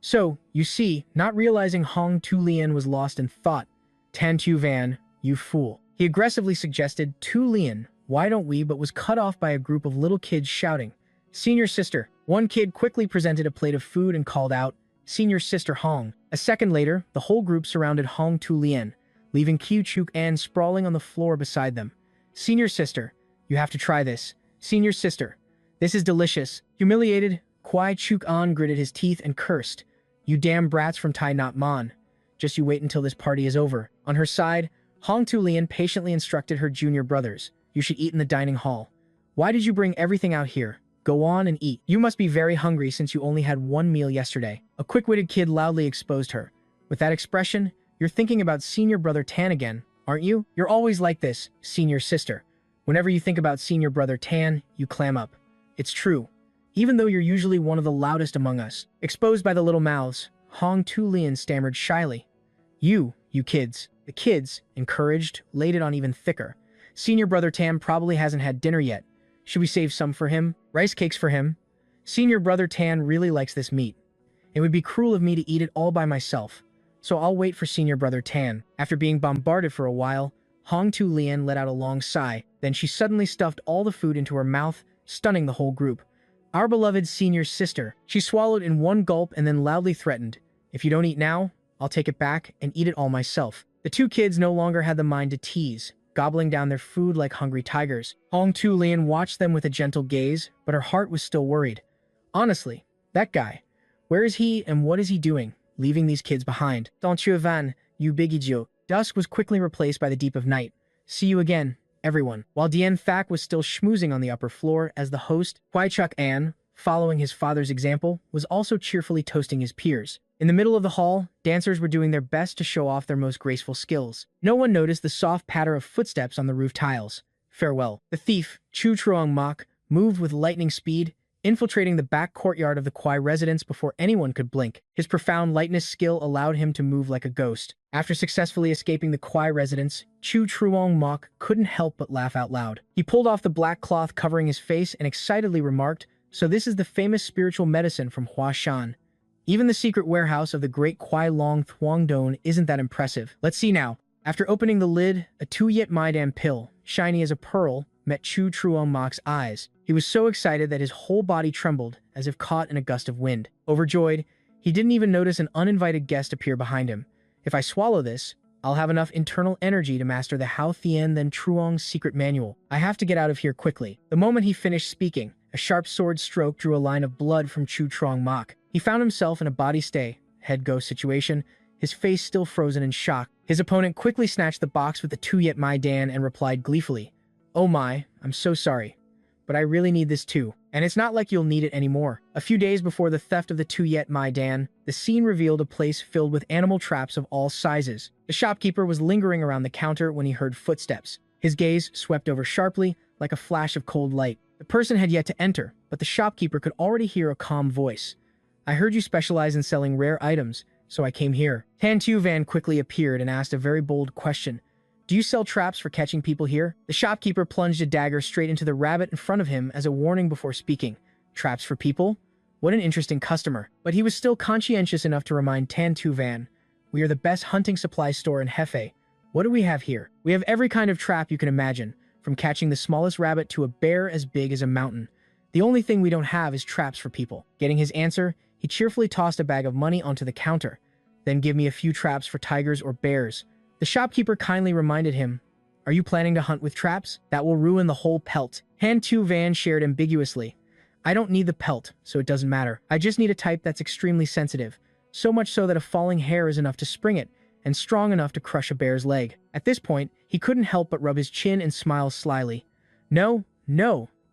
So, you see, not realizing Hong Tu Lian was lost in thought. Tan Tu Van, you fool. He aggressively suggested, Tu Lian, why don't we, but was cut off by a group of little kids shouting, Senior Sister. One kid quickly presented a plate of food and called out, Senior Sister Hong. A second later, the whole group surrounded Hong Tu Lian, leaving Kwai Chuk An sprawling on the floor beside them. Senior Sister, you have to try this. Senior Sister, this is delicious. Humiliated, Kwai Chuk An gritted his teeth and cursed. You damn brats from Tai Nat Mon. Just you wait until this party is over. On her side, Hong Tu Lian patiently instructed her junior brothers. You should eat in the dining hall. Why did you bring everything out here? Go on and eat. You must be very hungry since you only had one meal yesterday. A quick-witted kid loudly exposed her. With that expression, you're thinking about Senior Brother Tan again, aren't you? You're always like this, Senior Sister. Whenever you think about Senior Brother Tan, you clam up. It's true. Even though you're usually one of the loudest among us. Exposed by the little mouths, Hong Tu Lian stammered shyly. You kids. The kids, encouraged, laid it on even thicker. Senior Brother Tan probably hasn't had dinner yet. Should we save some for him? Rice cakes for him? Senior Brother Tan really likes this meat. It would be cruel of me to eat it all by myself. So I'll wait for Senior Brother Tan. After being bombarded for a while, Hong Tu Lian let out a long sigh. Then she suddenly stuffed all the food into her mouth, stunning the whole group. Our beloved Senior Sister. She swallowed in one gulp and then loudly threatened, if you don't eat now, I'll take it back and eat it all myself. The two kids no longer had the mind to tease, gobbling down their food like hungry tigers. Hong Tu Lian watched them with a gentle gaze, but her heart was still worried. Honestly, that guy. Where is he and what is he doing, leaving these kids behind? Don't you van, you big idiot. Dusk was quickly replaced by the deep of night. See you again, everyone. While Dien Phak was still schmoozing on the upper floor as the host, Kwai Chuk An, following his father's example, was also cheerfully toasting his peers. In the middle of the hall, dancers were doing their best to show off their most graceful skills. No one noticed the soft patter of footsteps on the roof tiles. Farewell. The thief, Chu Truong Mok, moved with lightning speed, infiltrating the back courtyard of the Kwai residence before anyone could blink. His profound lightness skill allowed him to move like a ghost. After successfully escaping the Kwai residence, Chu Truong Mok couldn't help but laugh out loud. He pulled off the black cloth covering his face and excitedly remarked, so this is the famous spiritual medicine from Huashan. Even the secret warehouse of the great Kwai Long Thuong Don isn't that impressive. Let's see now. After opening the lid, a Tu Yet Mai Dan pill, shiny as a pearl, met Chu Truong Mok's eyes. He was so excited that his whole body trembled, as if caught in a gust of wind. Overjoyed, he didn't even notice an uninvited guest appear behind him. If I swallow this, I'll have enough internal energy to master the Hao Thien then Truong's secret manual. I have to get out of here quickly. The moment he finished speaking, a sharp sword stroke drew a line of blood from Chu Truong Mok. He found himself in a body stay, head ghost situation, his face still frozen in shock. His opponent quickly snatched the box with the Tu Yet Mai Dan and replied gleefully, Oh my, I'm so sorry. but I really need this too. And it's not like you'll need it anymore. A few days before the theft of the Tu Yet Mai Dan, the scene revealed a place filled with animal traps of all sizes. The shopkeeper was lingering around the counter when he heard footsteps. His gaze swept over sharply, like a flash of cold light. The person had yet to enter, but the shopkeeper could already hear a calm voice. I heard you specialize in selling rare items, so I came here. Tan Tu Van quickly appeared and asked a very bold question. Do you sell traps for catching people here? The shopkeeper plunged a dagger straight into the rabbit in front of him as a warning before speaking. Traps for people? What an interesting customer. But he was still conscientious enough to remind Tan Tu Van, we are the best hunting supply store in Hefei. What do we have here? We have every kind of trap you can imagine, from catching the smallest rabbit to a bear as big as a mountain. The only thing we don't have is traps for people. Getting his answer, he cheerfully tossed a bag of money onto the counter. Then give me a few traps for tigers or bears. The shopkeeper kindly reminded him, are you planning to hunt with traps? That will ruin the whole pelt. Han Tu Van shared ambiguously. I don't need the pelt, so it doesn't matter. I just need a type that's extremely sensitive, so much so that a falling hair is enough to spring it, and strong enough to crush a bear's leg. At this point, he couldn't help but rub his chin and smile slyly. No,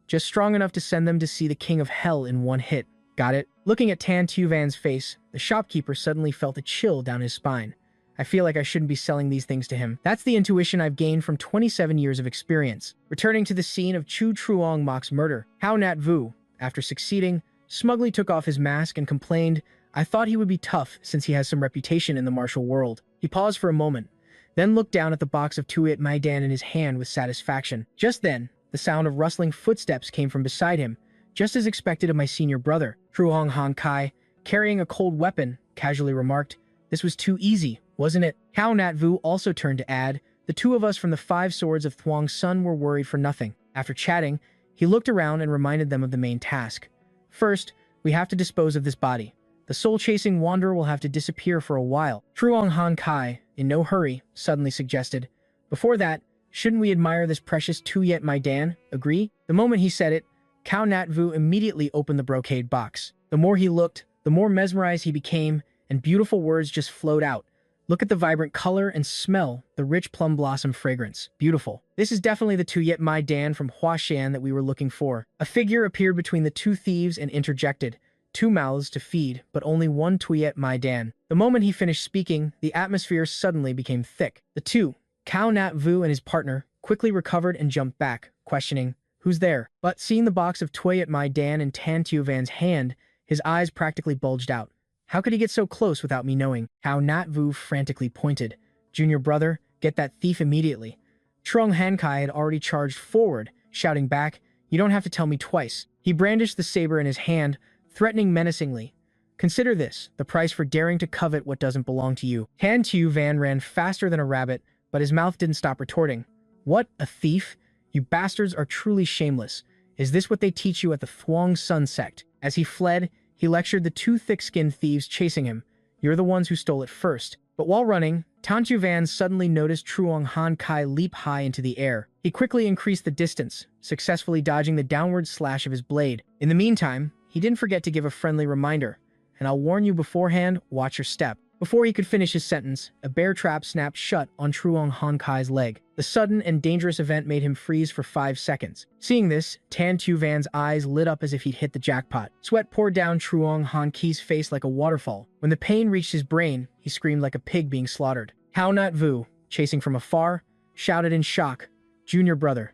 just strong enough to send them to see the king of hell in one hit. Got it? Looking at Tan Tu Van's face, the shopkeeper suddenly felt a chill down his spine. I feel like I shouldn't be selling these things to him. That's the intuition I've gained from 27 years of experience. Returning to the scene of Chu Truong Mok's murder, Hao Nat Vu, after succeeding, smugly took off his mask and complained, I thought he would be tough since he has some reputation in the martial world. He paused for a moment, then looked down at the box of Tu Yet Mai Dan in his hand with satisfaction. Just then, the sound of rustling footsteps came from beside him, just as expected of my senior brother. Truong Han Kai, carrying a cold weapon, casually remarked, this was too easy, wasn't it? Hao Nat Vu also turned to add, the two of us from the Five Swords of Thuong Sun were worried for nothing. After chatting, he looked around and reminded them of the main task. First, we have to dispose of this body. The soul-chasing wanderer will have to disappear for a while. Truong Han Kai, in no hurry, suddenly suggested. Before that, shouldn't we admire this precious Tu Yet Mai Dan? Agree? The moment he said it, Hao Nat Vu immediately opened the brocade box. The more he looked, the more mesmerized he became, and beautiful words just flowed out. Look at the vibrant color and smell, the rich plum blossom fragrance. Beautiful. This is definitely the Tu Yet Mai Dan from Huashan that we were looking for. A figure appeared between the two thieves and interjected, 2 mouths to feed, but only 1 Tu Yet Mai Dan. The moment he finished speaking, the atmosphere suddenly became thick. The two, Hao Nat Vu and his partner, quickly recovered and jumped back, questioning, who's there? But seeing the box of Tu Yet Mai Dan in Tan Tu Van's hand, his eyes practically bulged out. How could he get so close without me knowing? Hao Nat Vu frantically pointed. Junior brother, get that thief immediately. Truong Han Kai had already charged forward, shouting back, you don't have to tell me twice. He brandished the saber in his hand, threatening menacingly. Consider this, the price for daring to covet what doesn't belong to you. Tan Tu Van ran faster than a rabbit, but his mouth didn't stop retorting. What, a thief? You bastards are truly shameless. Is this what they teach you at the Thuong Sun sect? As he fled, he lectured the 2 thick-skinned thieves chasing him. You're the ones who stole it first. But while running, Tan Tu Van suddenly noticed Truong Han Kai leap high into the air. He quickly increased the distance, successfully dodging the downward slash of his blade. In the meantime, he didn't forget to give a friendly reminder, and I'll warn you beforehand, watch your step. Before he could finish his sentence, a bear trap snapped shut on Truong Han Kai's leg. The sudden and dangerous event made him freeze for 5 seconds. Seeing this, Tan Tu Van's eyes lit up as if he'd hit the jackpot. Sweat poured down Truong Han Kai's face like a waterfall. When the pain reached his brain, he screamed like a pig being slaughtered. Hao Nat Vu, chasing from afar, shouted in shock, Junior brother.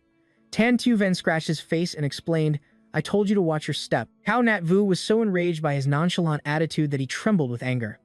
Tan Tu Van scratched his face and explained, I told you to watch your step. Hao Nat Vu was so enraged by his nonchalant attitude that he trembled with anger.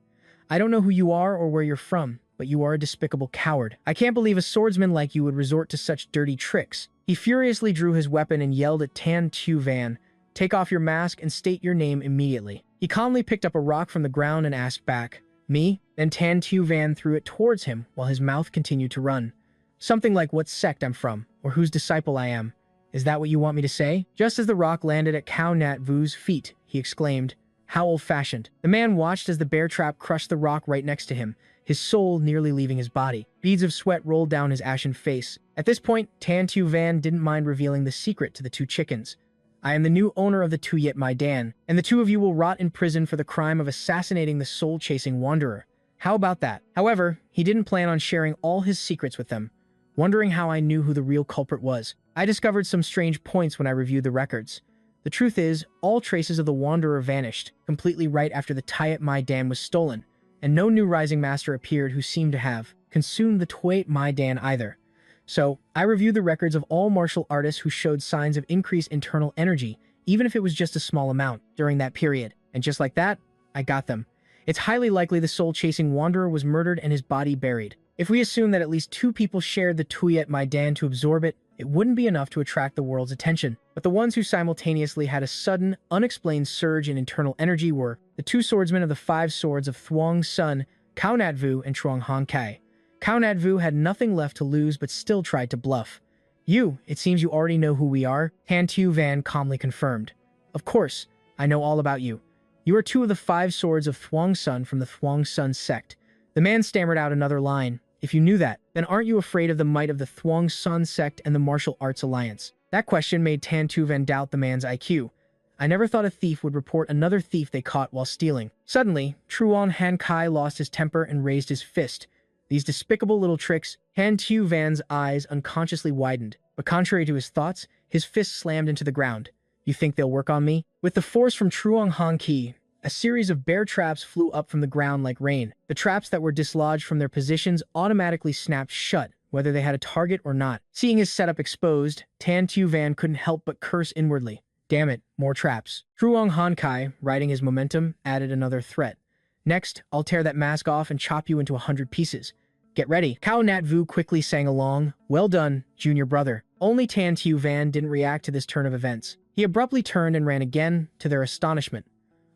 I don't know who you are or where you're from, but you are a despicable coward. I can't believe a swordsman like you would resort to such dirty tricks. He furiously drew his weapon and yelled at Tan Tu Van, take off your mask and state your name immediately. He calmly picked up a rock from the ground and asked back, me? Then Tan Tu Van threw it towards him while his mouth continued to run. Something like what sect I'm from, or whose disciple I am. Is that what you want me to say? Just as the rock landed at Hao Nat Vu's feet, he exclaimed, how old-fashioned. The man watched as the bear trap crushed the rock right next to him, his soul nearly leaving his body. Beads of sweat rolled down his ashen face. At this point, Tan Tu Van didn't mind revealing the secret to the 2 chickens. I am the new owner of the Tu Yet Mai Dan, and the 2 of you will rot in prison for the crime of assassinating the soul-chasing wanderer. How about that? However, he didn't plan on sharing all his secrets with them. wondering how I knew who the real culprit was. I discovered some strange points when I reviewed the records. The truth is, all traces of the Wanderer vanished, completely right after the Tayat Mai Dan was stolen, and no new Rising Master appeared who seemed to have consumed the Tayat Mai Dan either. So, I reviewed the records of all martial artists who showed signs of increased internal energy, even if it was just a small amount, during that period. And just like that, I got them. It's highly likely the soul-chasing Wanderer was murdered and his body buried. If we assume that at least 2 people shared the Tayat Mai Dan to absorb it, it wouldn't be enough to attract the world's attention. But the ones who simultaneously had a sudden, unexplained surge in internal energy were the 2 swordsmen of the 5 swords of Thuong's son, Cao Nat Vu and Truong Han Kai. Cao Nat Vu had nothing left to lose but still tried to bluff. It seems you already know who we are, Han Tu Van calmly confirmed. Of course, I know all about you. You are 2 of the 5 swords of Thuong's son from the Thuong Sun sect. The man stammered out another line. If you knew that, then aren't you afraid of the might of the Thuong Sun sect and the Martial Arts Alliance? That question made Tan Tu Van doubt the man's IQ. I never thought a thief would report another thief they caught while stealing. Suddenly, Truong Han Kai lost his temper and raised his fist. These despicable little tricks, Han Tu Van's eyes unconsciously widened, but contrary to his thoughts, his fist slammed into the ground. You think they'll work on me? With the force from Truong Han Ki, a series of bear traps flew up from the ground like rain. The traps that were dislodged from their positions automatically snapped shut, whether they had a target or not. Seeing his setup exposed, Tan Tu Van couldn't help but curse inwardly. Damn it, more traps. Truong Han Kai, riding his momentum, added another threat. Next, I'll tear that mask off and chop you into 100 pieces. Get ready. Cao Nat Vu quickly sang along. Well done, junior brother. Only Tan Tu Van didn't react to this turn of events. He abruptly turned and ran again, to their astonishment.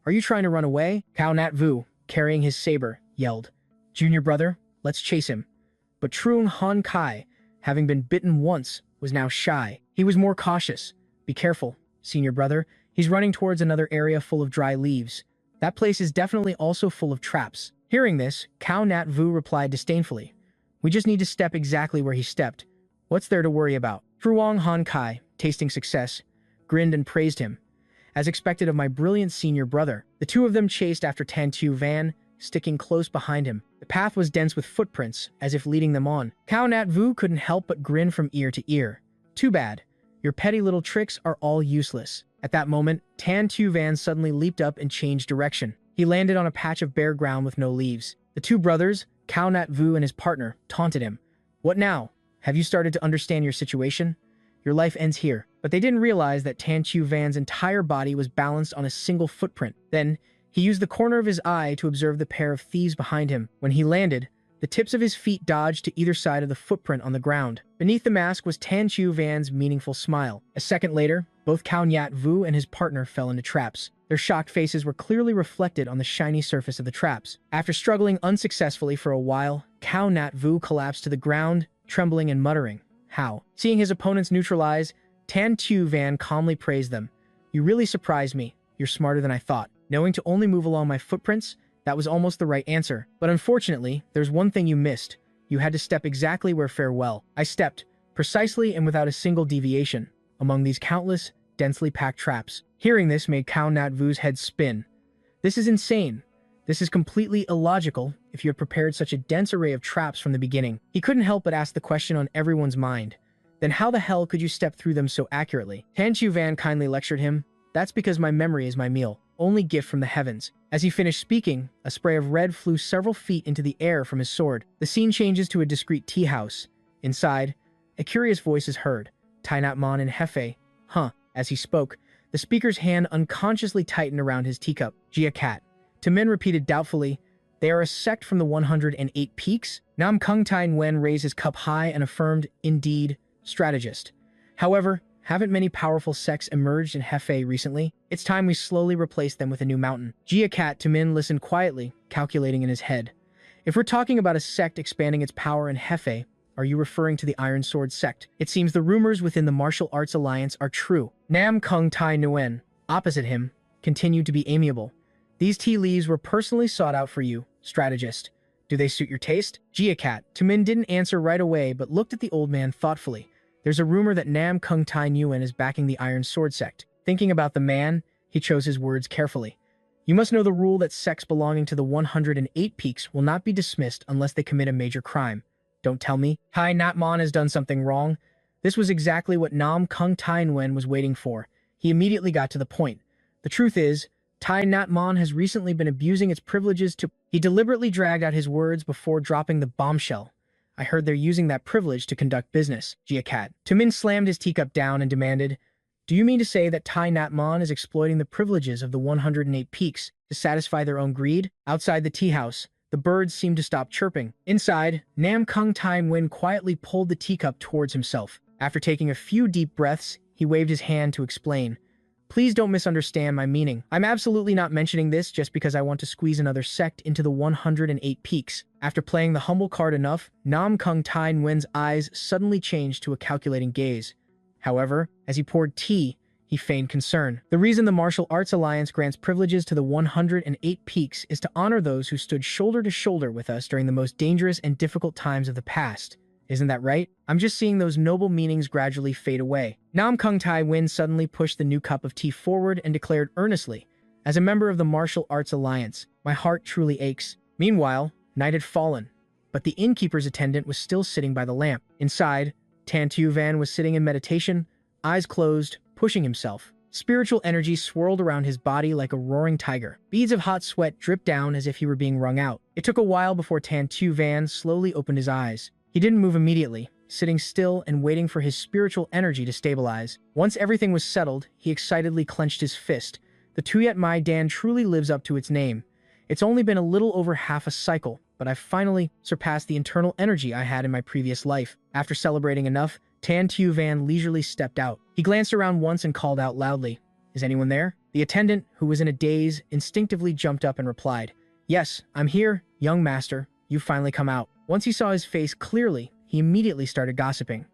Are you trying to run away? Cao Nat Vu, carrying his saber, yelled. Junior brother, let's chase him. But Truong Han Kai, having been bitten once, was now shy. He was more cautious. Be careful, senior brother. He's running towards another area full of dry leaves. That place is definitely also full of traps. Hearing this, Cao Nat Vu replied disdainfully. We just need to step exactly where he stepped. What's there to worry about? Truong Han Kai, tasting success, grinned and praised him. As expected of my brilliant senior brother, the 2 of them chased after Tan Tu Van, sticking close behind him. The path was dense with footprints, as if leading them on. Cao Nat Vu couldn't help but grin from ear to ear. Too bad. Your petty little tricks are all useless. At that moment, Tan Tu Van suddenly leaped up and changed direction. He landed on a patch of bare ground with no leaves. The 2 brothers, Cao Nat Vu and his partner, taunted him. What now? Have you started to understand your situation? Your life ends here. But they didn't realize that Tan Tu Van's entire body was balanced on a single footprint. Then, he used the corner of his eye to observe the pair of thieves behind him. When he landed, the tips of his feet dodged to either side of the footprint on the ground. Beneath the mask was Tan Tu Van's meaningful smile. A second later, both Cao Nat Vu and his partner fell into traps. Their shocked faces were clearly reflected on the shiny surface of the traps. After struggling unsuccessfully for a while, Cao Nat Vu collapsed to the ground, trembling and muttering. How? Seeing his opponents neutralize, Tan Tu Van calmly praised them. You really surprised me. You're smarter than I thought. Knowing to only move along my footprints, that was almost the right answer. But unfortunately, there's one thing you missed. You had to step exactly where farewell. I stepped, precisely and without a single deviation, among these countless, densely packed traps. Hearing this made Cao Nat Vu's head spin. This is insane. This is completely illogical if you had prepared such a dense array of traps from the beginning. He couldn't help but ask the question on everyone's mind. Then how the hell could you step through them so accurately? Tan Tu Van kindly lectured him. That's because my memory is my meal, only gift from the heavens. As he finished speaking, a spray of red flew several feet into the air from his sword. The scene changes to a discreet tea house. Inside, a curious voice is heard. Tai Nat Man and Hefe. Huh. As he spoke, the speaker's hand unconsciously tightened around his teacup. Jia Cat. Tamin repeated doubtfully, they are a sect from the 108 Peaks? Nam Kung Tai Nguyen raised his cup high and affirmed, indeed, strategist. However, haven't many powerful sects emerged in Hefe recently? It's time we slowly replace them with a new mountain. Jia Cat Tamin listened quietly, calculating in his head. If we're talking about a sect expanding its power in Hefe, are you referring to the Iron Sword sect? It seems the rumors within the Martial Arts Alliance are true. Nam Kung Tai Nguyen, opposite him, continued to be amiable. These tea leaves were personally sought out for you, strategist. Do they suit your taste? Jia Cat Tamin didn't answer right away but looked at the old man thoughtfully. There's a rumor that Nam Kung Tai Nguyen is backing the Iron Sword sect. Thinking about the man, he chose his words carefully. You must know the rule that sects belonging to the 108 Peaks will not be dismissed unless they commit a major crime. Don't tell me. Tai Nat Man has done something wrong. This was exactly what Nam Kung Tai Nguyen was waiting for. He immediately got to the point. The truth is, Tai Nat Man has recently been abusing its privileges to— He deliberately dragged out his words before dropping the bombshell. I heard they're using that privilege to conduct business, Gia-cat. Tamin slammed his teacup down and demanded, do you mean to say that Tai Nat Man is exploiting the privileges of the 108 peaks to satisfy their own greed? Outside the tea house, the birds seemed to stop chirping. Inside, Nam Kung Tai Nguyen quietly pulled the teacup towards himself. After taking a few deep breaths, he waved his hand to explain. Please don't misunderstand my meaning. I'm absolutely not mentioning this just because I want to squeeze another sect into the 108 peaks. After playing the humble card enough, Nam Kung Tai Nguyen's eyes suddenly changed to a calculating gaze. However, as he poured tea, he feigned concern. The reason the Martial Arts Alliance grants privileges to the 108 peaks is to honor those who stood shoulder to shoulder with us during the most dangerous and difficult times of the past. Isn't that right? I'm just seeing those noble meanings gradually fade away. Nam Kung Tai Nguyen suddenly pushed the new cup of tea forward and declared earnestly, as a member of the Martial Arts Alliance, my heart truly aches. Meanwhile, night had fallen, but the innkeeper's attendant was still sitting by the lamp. Inside, Tan Tu Van was sitting in meditation, eyes closed, pushing himself. Spiritual energy swirled around his body like a roaring tiger. Beads of hot sweat dripped down as if he were being wrung out. It took a while before Tan Tu Van slowly opened his eyes. He didn't move immediately, sitting still and waiting for his spiritual energy to stabilize. Once everything was settled, he excitedly clenched his fist. The Tuyet Mai Dan truly lives up to its name. It's only been a little over half a cycle, but I've finally surpassed the internal energy I had in my previous life. After celebrating enough, Tan Tu Van leisurely stepped out. He glanced around once and called out loudly, "Is anyone there?" The attendant, who was in a daze, instinctively jumped up and replied, "Yes, I'm here, young master. You've finally come out." Once he saw his face clearly, he immediately started gossiping.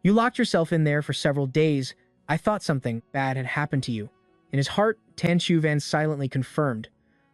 "You locked yourself in there for several days. I thought something bad had happened to you." In his heart, Tan Tu Van silently confirmed.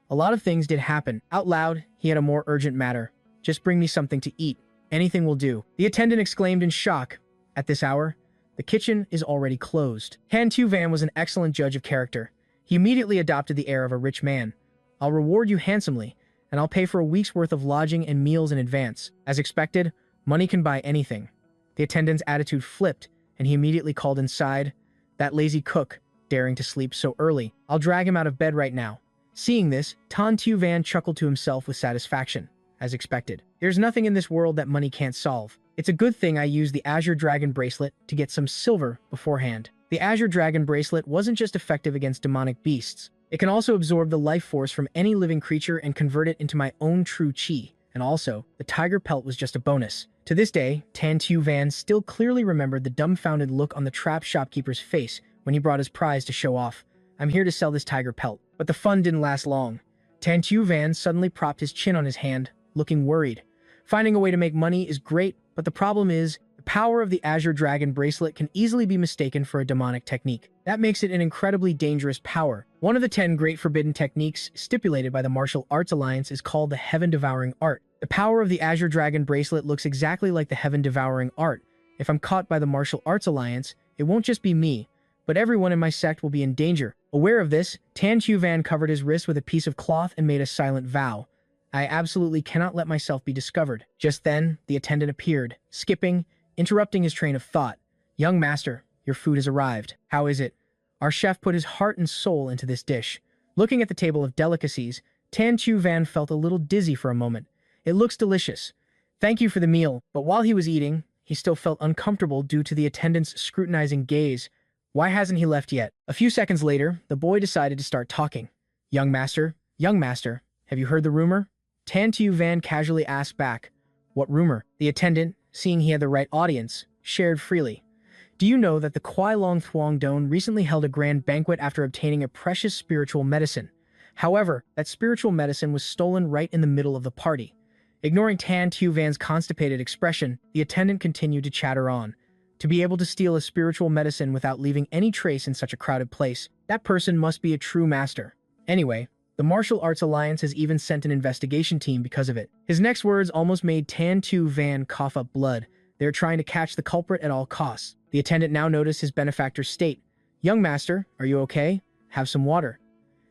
A lot of things did happen. Out loud, he had a more urgent matter. "Just bring me something to eat. Anything will do." The attendant exclaimed in shock. At this hour, the kitchen is already closed. Tan Tu Van was an excellent judge of character. He immediately adopted the air of a rich man. "I'll reward you handsomely, and I'll pay for a week's worth of lodging and meals in advance." As expected, money can buy anything. The attendant's attitude flipped, and he immediately called inside, "That lazy cook, daring to sleep so early. I'll drag him out of bed right now." Seeing this, Tan Tu Van chuckled to himself with satisfaction. As expected, there's nothing in this world that money can't solve. It's a good thing I used the Azure Dragon Bracelet to get some silver beforehand. The Azure Dragon Bracelet wasn't just effective against demonic beasts. It can also absorb the life force from any living creature and convert it into my own true chi. And also, the tiger pelt was just a bonus. To this day, Tan Tu Van still clearly remembered the dumbfounded look on the trap shopkeeper's face when he brought his prize to show off. "I'm here to sell this tiger pelt." But the fun didn't last long. Tan Tu Van suddenly propped his chin on his hand, looking worried. Finding a way to make money is great, but the problem is, the power of the Azure Dragon Bracelet can easily be mistaken for a demonic technique. That makes it an incredibly dangerous power. One of the 10 great forbidden techniques stipulated by the Martial Arts Alliance is called the Heaven-Devouring Art. The power of the Azure Dragon Bracelet looks exactly like the Heaven-Devouring Art. If I'm caught by the Martial Arts Alliance, it won't just be me, but everyone in my sect will be in danger. Aware of this, Tan Tu Van covered his wrist with a piece of cloth and made a silent vow. I absolutely cannot let myself be discovered. Just then, the attendant appeared, skipping, interrupting his train of thought. "Young master, your food has arrived. How is it?" Our chef put his heart and soul into this dish. Looking at the table of delicacies, Tan Tu Van felt a little dizzy for a moment. "It looks delicious. Thank you for the meal." But while he was eating, he still felt uncomfortable due to the attendant's scrutinizing gaze. Why hasn't he left yet? A few seconds later, the boy decided to start talking. Young master, have you heard the rumor?" Tan Tu Van casually asked back. "What rumor?" The attendant, seeing he had the right audience, shared freely. "Do you know that the Kwai Long Thuong Don recently held a grand banquet after obtaining a precious spiritual medicine? However, that spiritual medicine was stolen right in the middle of the party." Ignoring Tan Tu Van's constipated expression, the attendant continued to chatter on. To be able to steal a spiritual medicine without leaving any trace in such a crowded place, that person must be a true master. Anyway, the Martial Arts Alliance has even sent an investigation team because of it. His next words almost made Tan Tu Van cough up blood. They're trying to catch the culprit at all costs. The attendant now noticed his benefactor's state. "Young master, are you okay? Have some water."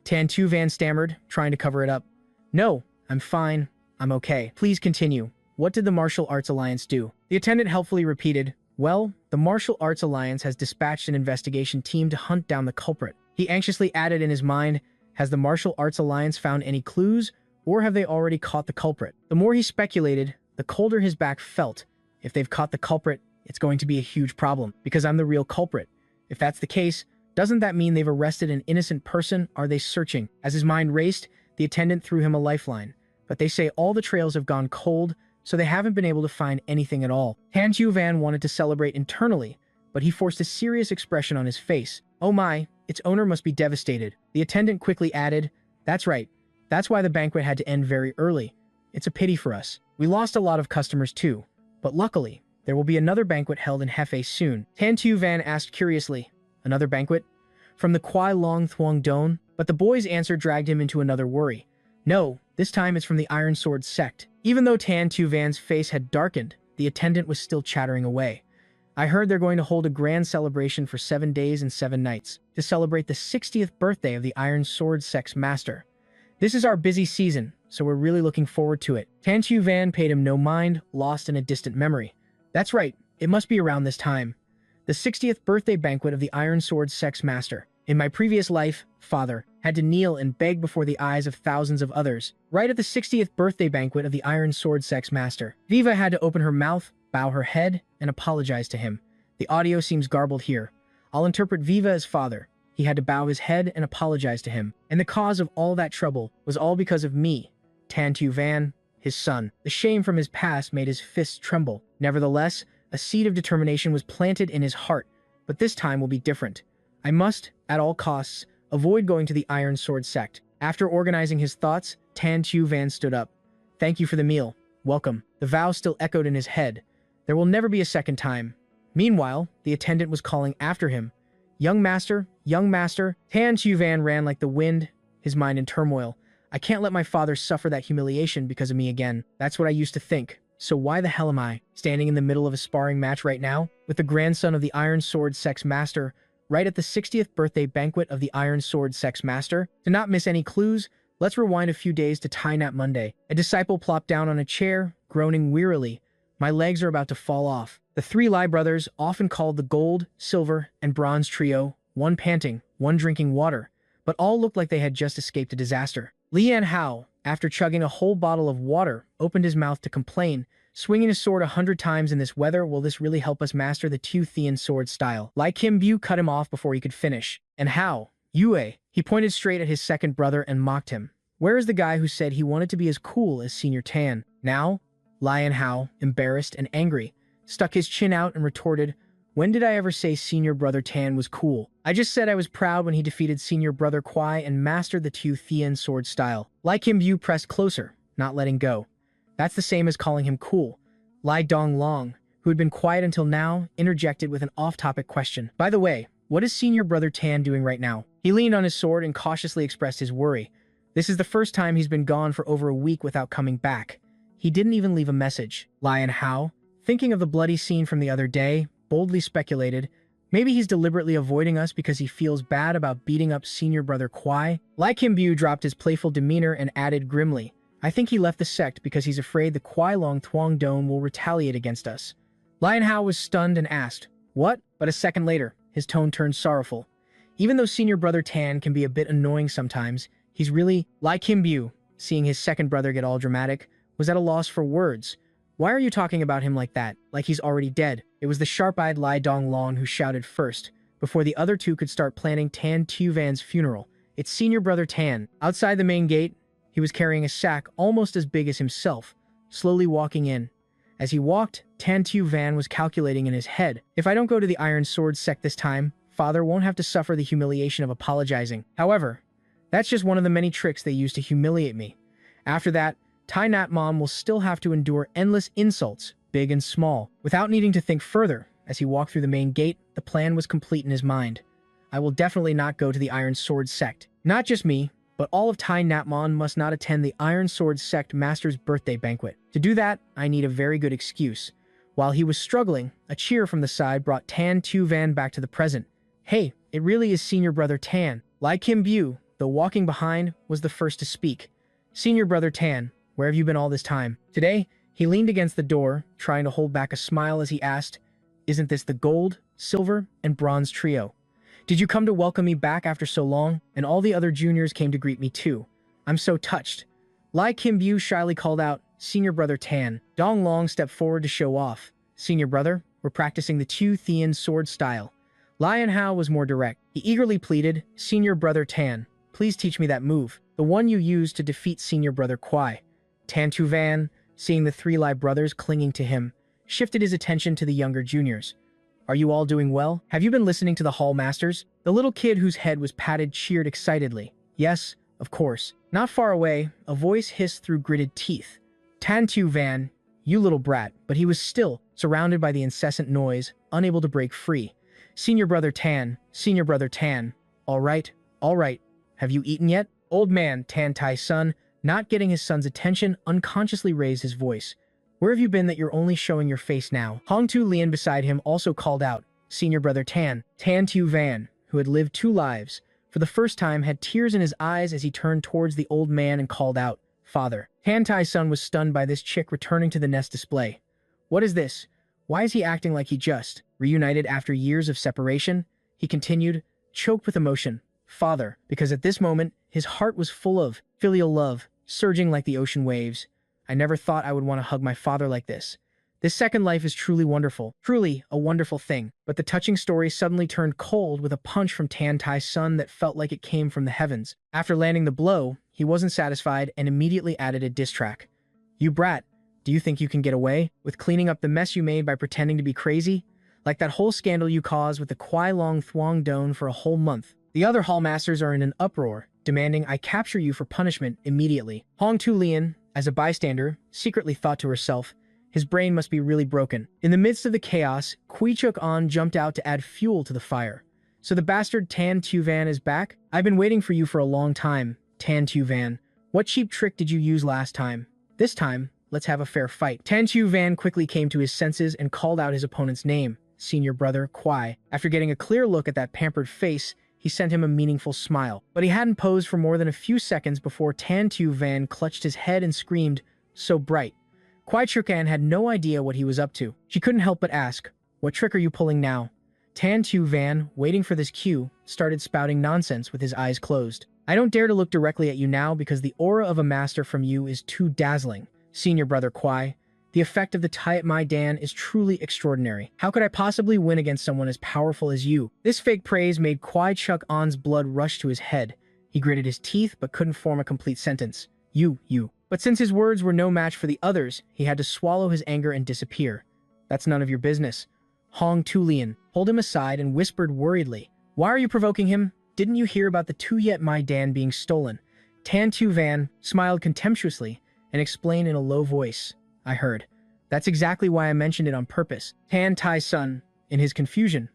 Tan Tu Van stammered, trying to cover it up. "No, I'm fine. I'm okay. Please continue." what did the Martial Arts Alliance do? The attendant helpfully repeated, well, the Martial Arts Alliance has dispatched an investigation team to hunt down the culprit. He anxiously added in his mind, has the Martial Arts Alliance found any clues, or have they already caught the culprit? The more he speculated, the colder his back felt. If they've caught the culprit, it's going to be a huge problem, because I'm the real culprit. If that's the case, doesn't that mean they've arrested an innocent person? Are they searching? As his mind raced, the attendant threw him a lifeline. But they say all the trails have gone cold, so they haven't been able to find anything at all. Tan Van wanted to celebrate internally, but he forced a serious expression on his face. Oh my, its owner must be devastated. The attendant quickly added, that's right. That's why the banquet had to end very early. It's a pity for us. We lost a lot of customers too, but luckily, there will be another banquet held in Hefei soon. Tan Van asked curiously, another banquet? From the Kwai Long Thuong Don? But the boy's answer dragged him into another worry. No, this time it's from the Iron Sword sect. Even though Tan Van's face had darkened, the attendant was still chattering away. I heard they're going to hold a grand celebration for 7 days and 7 nights to celebrate the 60th birthday of the Iron Sword sect's master. This is our busy season, so we're really looking forward to it. Tan Van paid him no mind, lost in a distant memory. That's right, it must be around this time. The 60th birthday banquet of the Iron Sword sect's master. In my previous life, father had to kneel and beg before the eyes of thousands of others. Right at the 60th birthday banquet of the Iron Sword sect's master, Viva had to open her mouth, bow her head, and apologize to him. The audio seems garbled here. I'll interpret Viva as father. He had to bow his head and apologize to him. And the cause of all that trouble was all because of me, Tan Van, his son. The shame from his past made his fists tremble. Nevertheless, a seed of determination was planted in his heart, but this time will be different. I must, at all costs, avoid going to the Iron Sword sect. After organizing his thoughts, Tan Van stood up. Thank you for the meal. Welcome. The vow still echoed in his head. There will never be a second time. Meanwhile, the attendant was calling after him. Young master, Tan Van ran like the wind, his mind in turmoil. I can't let my father suffer that humiliation because of me again. That's what I used to think. So why the hell am I standing in the middle of a sparring match right now with the grandson of the Iron Sword sect's master, right at the 60th birthday banquet of the Iron Sword sect's master? To not miss any clues, let's rewind a few days to Tai Nat Monday. A disciple plopped down on a chair, groaning wearily. My legs are about to fall off. The 3 Lai brothers, often called the Gold, Silver, and Bronze Trio, one panting, one drinking water, but all looked like they had just escaped a disaster. Lian Hao, after chugging a whole bottle of water, opened his mouth to complain, swinging his sword 100 times in this weather. Will this really help us master the Tu Thean sword style? Lai Kim Bu cut him off before he could finish. And how? Yue. He pointed straight at his second brother and mocked him. Where is the guy who said he wanted to be as cool as Senior Tan? Now? Lian Hao, embarrassed and angry, stuck his chin out and retorted, when did I ever say Senior Brother Tan was cool? I just said I was proud when he defeated Senior Brother Kwai and mastered the Tu Thean sword style. Lai Kim Bu pressed closer, not letting go. That's the same as calling him cool. Lai Dong Long, who had been quiet until now, interjected with an off-topic question. By the way, what is Senior Brother Tan doing right now? He leaned on his sword and cautiously expressed his worry. This is the first time he's been gone for over a week without coming back. He didn't even leave a message. Lian Hao, thinking of the bloody scene from the other day, boldly speculated, maybe he's deliberately avoiding us because he feels bad about beating up Senior Brother Kwai. Lai Kim Bu dropped his playful demeanor and added grimly, I think he left the sect because he's afraid the Kwai Long Thuong Don will retaliate against us. Lian Hao was stunned and asked, what? But a second later, his tone turned sorrowful. Even though Senior Brother Tan can be a bit annoying sometimes, he's really... Lai Kim Bu, seeing his second brother get all dramatic, was at a loss for words. Why are you talking about him like that, like he's already dead? It was the sharp-eyed Lai Dong Long who shouted first, before the other two could start planning Tan Van's funeral. It's Senior Brother Tan. Outside the main gate, he was carrying a sack almost as big as himself, slowly walking in. As he walked, Tan Van was calculating in his head, if I don't go to the Iron Sword sect this time, father won't have to suffer the humiliation of apologizing. However, that's just one of the many tricks they use to humiliate me. After that, Tai Nat Mom will still have to endure endless insults, big and small. Without needing to think further, as he walked through the main gate, the plan was complete in his mind. I will definitely not go to the Iron Sword sect. Not just me, but all of Tai Nat Mom must not attend the Iron Sword sect master's birthday banquet. To do that, I need a very good excuse. While he was struggling, a cheer from the side brought Tan Van back to the present. Hey, it really is Senior Brother Tan. Lai Kim Bu, though walking behind, was the first to speak. Senior Brother Tan, where have you been all this time? Today, He leaned against the door, trying to hold back a smile as he asked, "Isn't this the gold, silver, and bronze trio? Did you come to welcome me back after so long?" And all the other juniors came to greet me too. I'm so touched. Lai Kim-bu shyly called out, "Senior brother Tan." Dong Long stepped forward to show off. "Senior brother, we're practicing the Tu Thean sword style." Lion Hao was more direct. He eagerly pleaded, "Senior brother Tan, please teach me that move, the one you used to defeat senior brother Kwai." Tan Tu Van, seeing the three Lai brothers clinging to him, shifted his attention to the younger juniors. "Are you all doing well? Have you been listening to the hall masters?" The little kid whose head was patted cheered excitedly. "Yes, of course." Not far away, a voice hissed through gritted teeth. "Tan Tu Van, you little brat," but he was still, surrounded by the incessant noise, unable to break free. Senior brother Tan, all right, have you eaten yet?" Old man Tan Tai's son, not getting his son's attention, unconsciously raised his voice. "Where have you been that you're only showing your face now?" Hong Tu Lian beside him also called out. Senior brother Tan Tu Van, who had lived 2 lives, for the first time had tears in his eyes as he turned towards the old man and called out, "Father." Tan Tai's son was stunned by this chick returning to the nest display. What is this? Why is he acting like he just reunited after years of separation? He continued, choked with emotion. "Father," because at this moment, his heart was full of filial love, surging like the ocean waves. "I never thought I would want to hug my father like this. This second life is truly wonderful, truly a wonderful thing." But the touching story suddenly turned cold with a punch from Tan Tai's son that felt like it came from the heavens. After landing the blow, he wasn't satisfied and immediately added a diss track. "You brat, do you think you can get away with cleaning up the mess you made by pretending to be crazy? Like that whole scandal you caused with the Kwai Long Thuong Don for a whole month." The other hallmasters are in an uproar, demanding I capture you for punishment immediately. Hong Tu Lian, as a bystander, secretly thought to herself, his brain must be really broken. In the midst of the chaos, Kui Chuk An jumped out to add fuel to the fire. "So the bastard Tan Tu Van is back? I've been waiting for you for a long time, Tan Tu Van. What cheap trick did you use last time? This time, let's have a fair fight." Tan Tu Van quickly came to his senses and called out his opponent's name, Senior Brother Kwai. After getting a clear look at that pampered face, he sent him a meaningful smile. But he hadn't posed for more than a few seconds before Tan Tu Van clutched his head and screamed, "So bright." Kwai Chukan had no idea what he was up to. She couldn't help but ask, "What trick are you pulling now?" Tan Tu Van, waiting for this cue, started spouting nonsense with his eyes closed. "I don't dare to look directly at you now because the aura of a master from you is too dazzling, Senior Brother Kwai. The effect of the Tayat Mai Dan is truly extraordinary. How could I possibly win against someone as powerful as you?" This fake praise made Kwai Chuk An's blood rush to his head. He gritted his teeth but couldn't form a complete sentence. You. But since his words were no match for the others, he had to swallow his anger and disappear. "That's none of your business." Hong Tu Lian pulled him aside and whispered worriedly, "Why are you provoking him? Didn't you hear about the Tuyet Mai Dan being stolen?" Tan Tu Van smiled contemptuously and explained in a low voice, "I heard. That's exactly why I mentioned it on purpose." Tan Tai's son, in his confusion,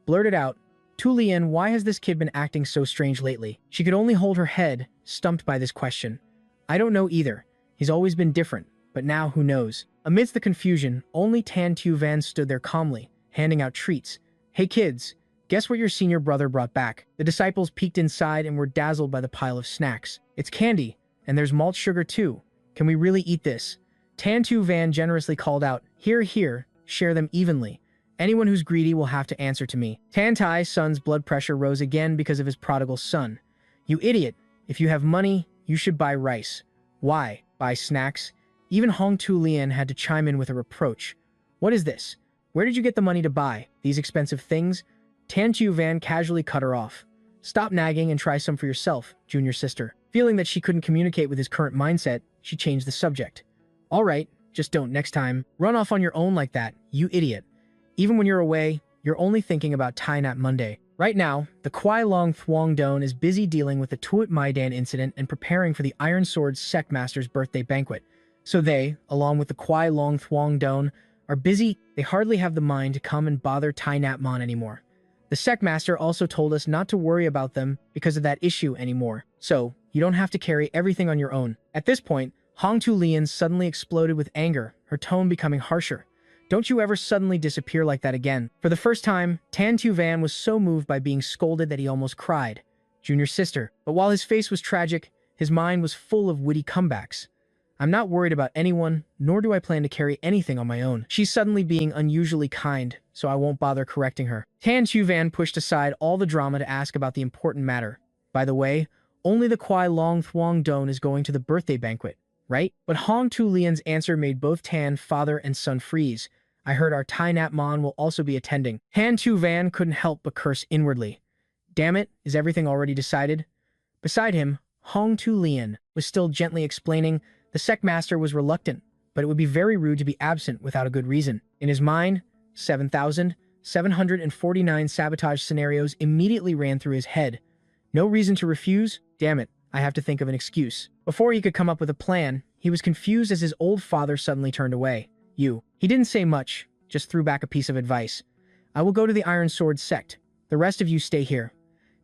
blurted out, "Tu Lian, why has this kid been acting so strange lately?" She could only hold her head, stumped by this question. "I don't know either. He's always been different, but now who knows?" Amidst the confusion, only Tan Tu Van stood there calmly, handing out treats. "Hey kids, guess what your senior brother brought back?" The disciples peeked inside and were dazzled by the pile of snacks. "It's candy, and there's malt sugar too. Can we really eat this?" Tan Tu Van generously called out, Here, share them evenly. Anyone who's greedy will have to answer to me." Tan Tai's son's blood pressure rose again because of his prodigal son. "You idiot, if you have money, you should buy rice. Why, buy snacks?" Even Hong Tu Lian had to chime in with a reproach. "What is this? Where did you get the money to buy these expensive things?" Tan Tu Van casually cut her off. "Stop nagging and try some for yourself, junior sister." Feeling that she couldn't communicate with his current mindset, she changed the subject. "All right, just don't next time. Run off on your own like that, you idiot. Even when you're away, you're only thinking about Tai Nat Monday." Right now, the Kwai Long Thuong Don is busy dealing with the Tuat Maidan incident and preparing for the Iron Sword Sect Master's birthday banquet. So they, along with the Kwai Long Thuong Don, are busy. They hardly have the mind to come and bother Tai Nat Mon anymore. The Sect Master also told us not to worry about them because of that issue anymore. So, you don't have to carry everything on your own. At this point, Hong Tu Lian suddenly exploded with anger, her tone becoming harsher. "Don't you ever suddenly disappear like that again." For the first time, Tan Tu Van was so moved by being scolded that he almost cried. "Junior sister." But while his face was tragic, his mind was full of witty comebacks. I'm not worried about anyone, nor do I plan to carry anything on my own. She's suddenly being unusually kind, so I won't bother correcting her. Tan Chuvan pushed aside all the drama to ask about the important matter. By the way, only the Kwai Long Thuong Don is going to the birthday banquet, right? But Hong Tu Lian's answer made both Tan, father, and son freeze. I heard our Tai Nat Mon will also be attending. Tan Tu Van couldn't help but curse inwardly. Damn it, is everything already decided? Beside him, Hong Tu Lian was still gently explaining. The sect master was reluctant, but it would be very rude to be absent without a good reason. In his mind, 7,749 sabotage scenarios immediately ran through his head. No reason to refuse? Damn it, I have to think of an excuse. Before he could come up with a plan, he was confused as his old father suddenly turned away. He didn't say much, just threw back a piece of advice. I will go to the Iron Sword sect. The rest of you stay here.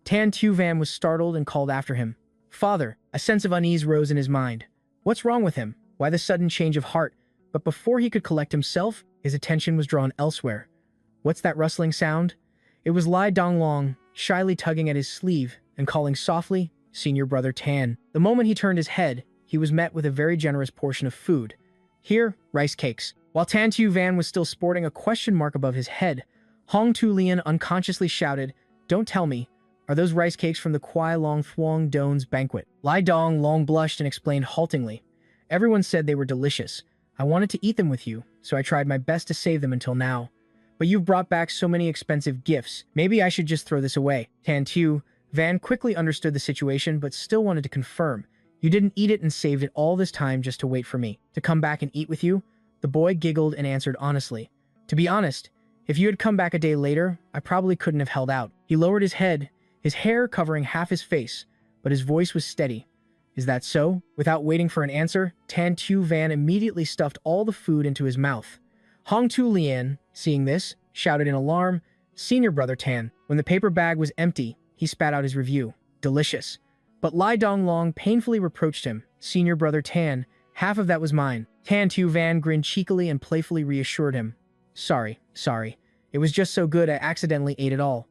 Tan Tu Van was startled and called after him. Father, a sense of unease rose in his mind. What's wrong with him? Why the sudden change of heart? But before he could collect himself, his attention was drawn elsewhere. What's that rustling sound? It was Lai Donglong, shyly tugging at his sleeve and calling softly, Senior Brother Tan. The moment he turned his head, he was met with a very generous portion of food. Here, rice cakes. While Tan Tu Van was still sporting a question mark above his head, Hong Tu Lian unconsciously shouted, Don't tell me, are those rice cakes from the Kwai Long Thuong Don's banquet? Lai Dong long blushed and explained haltingly. Everyone said they were delicious. I wanted to eat them with you, so I tried my best to save them until now. But you've brought back so many expensive gifts. Maybe I should just throw this away. Tan Tu Van quickly understood the situation but still wanted to confirm. You didn't eat it and saved it all this time just to wait for me to come back and eat with you? The boy giggled and answered honestly. To be honest, if you had come back a day later, I probably couldn't have held out. He lowered his head, his hair covering half his face, but his voice was steady. Is that so? Without waiting for an answer, Tan Tu Van immediately stuffed all the food into his mouth. Hong Tu Lian, seeing this, shouted in alarm, Senior Brother Tan. When the paper bag was empty, he spat out his review. Delicious. But Lai Donglong painfully reproached him. Senior Brother Tan, half of that was mine. Tan Tu Van grinned cheekily and playfully reassured him. Sorry. It was just so good I accidentally ate it all.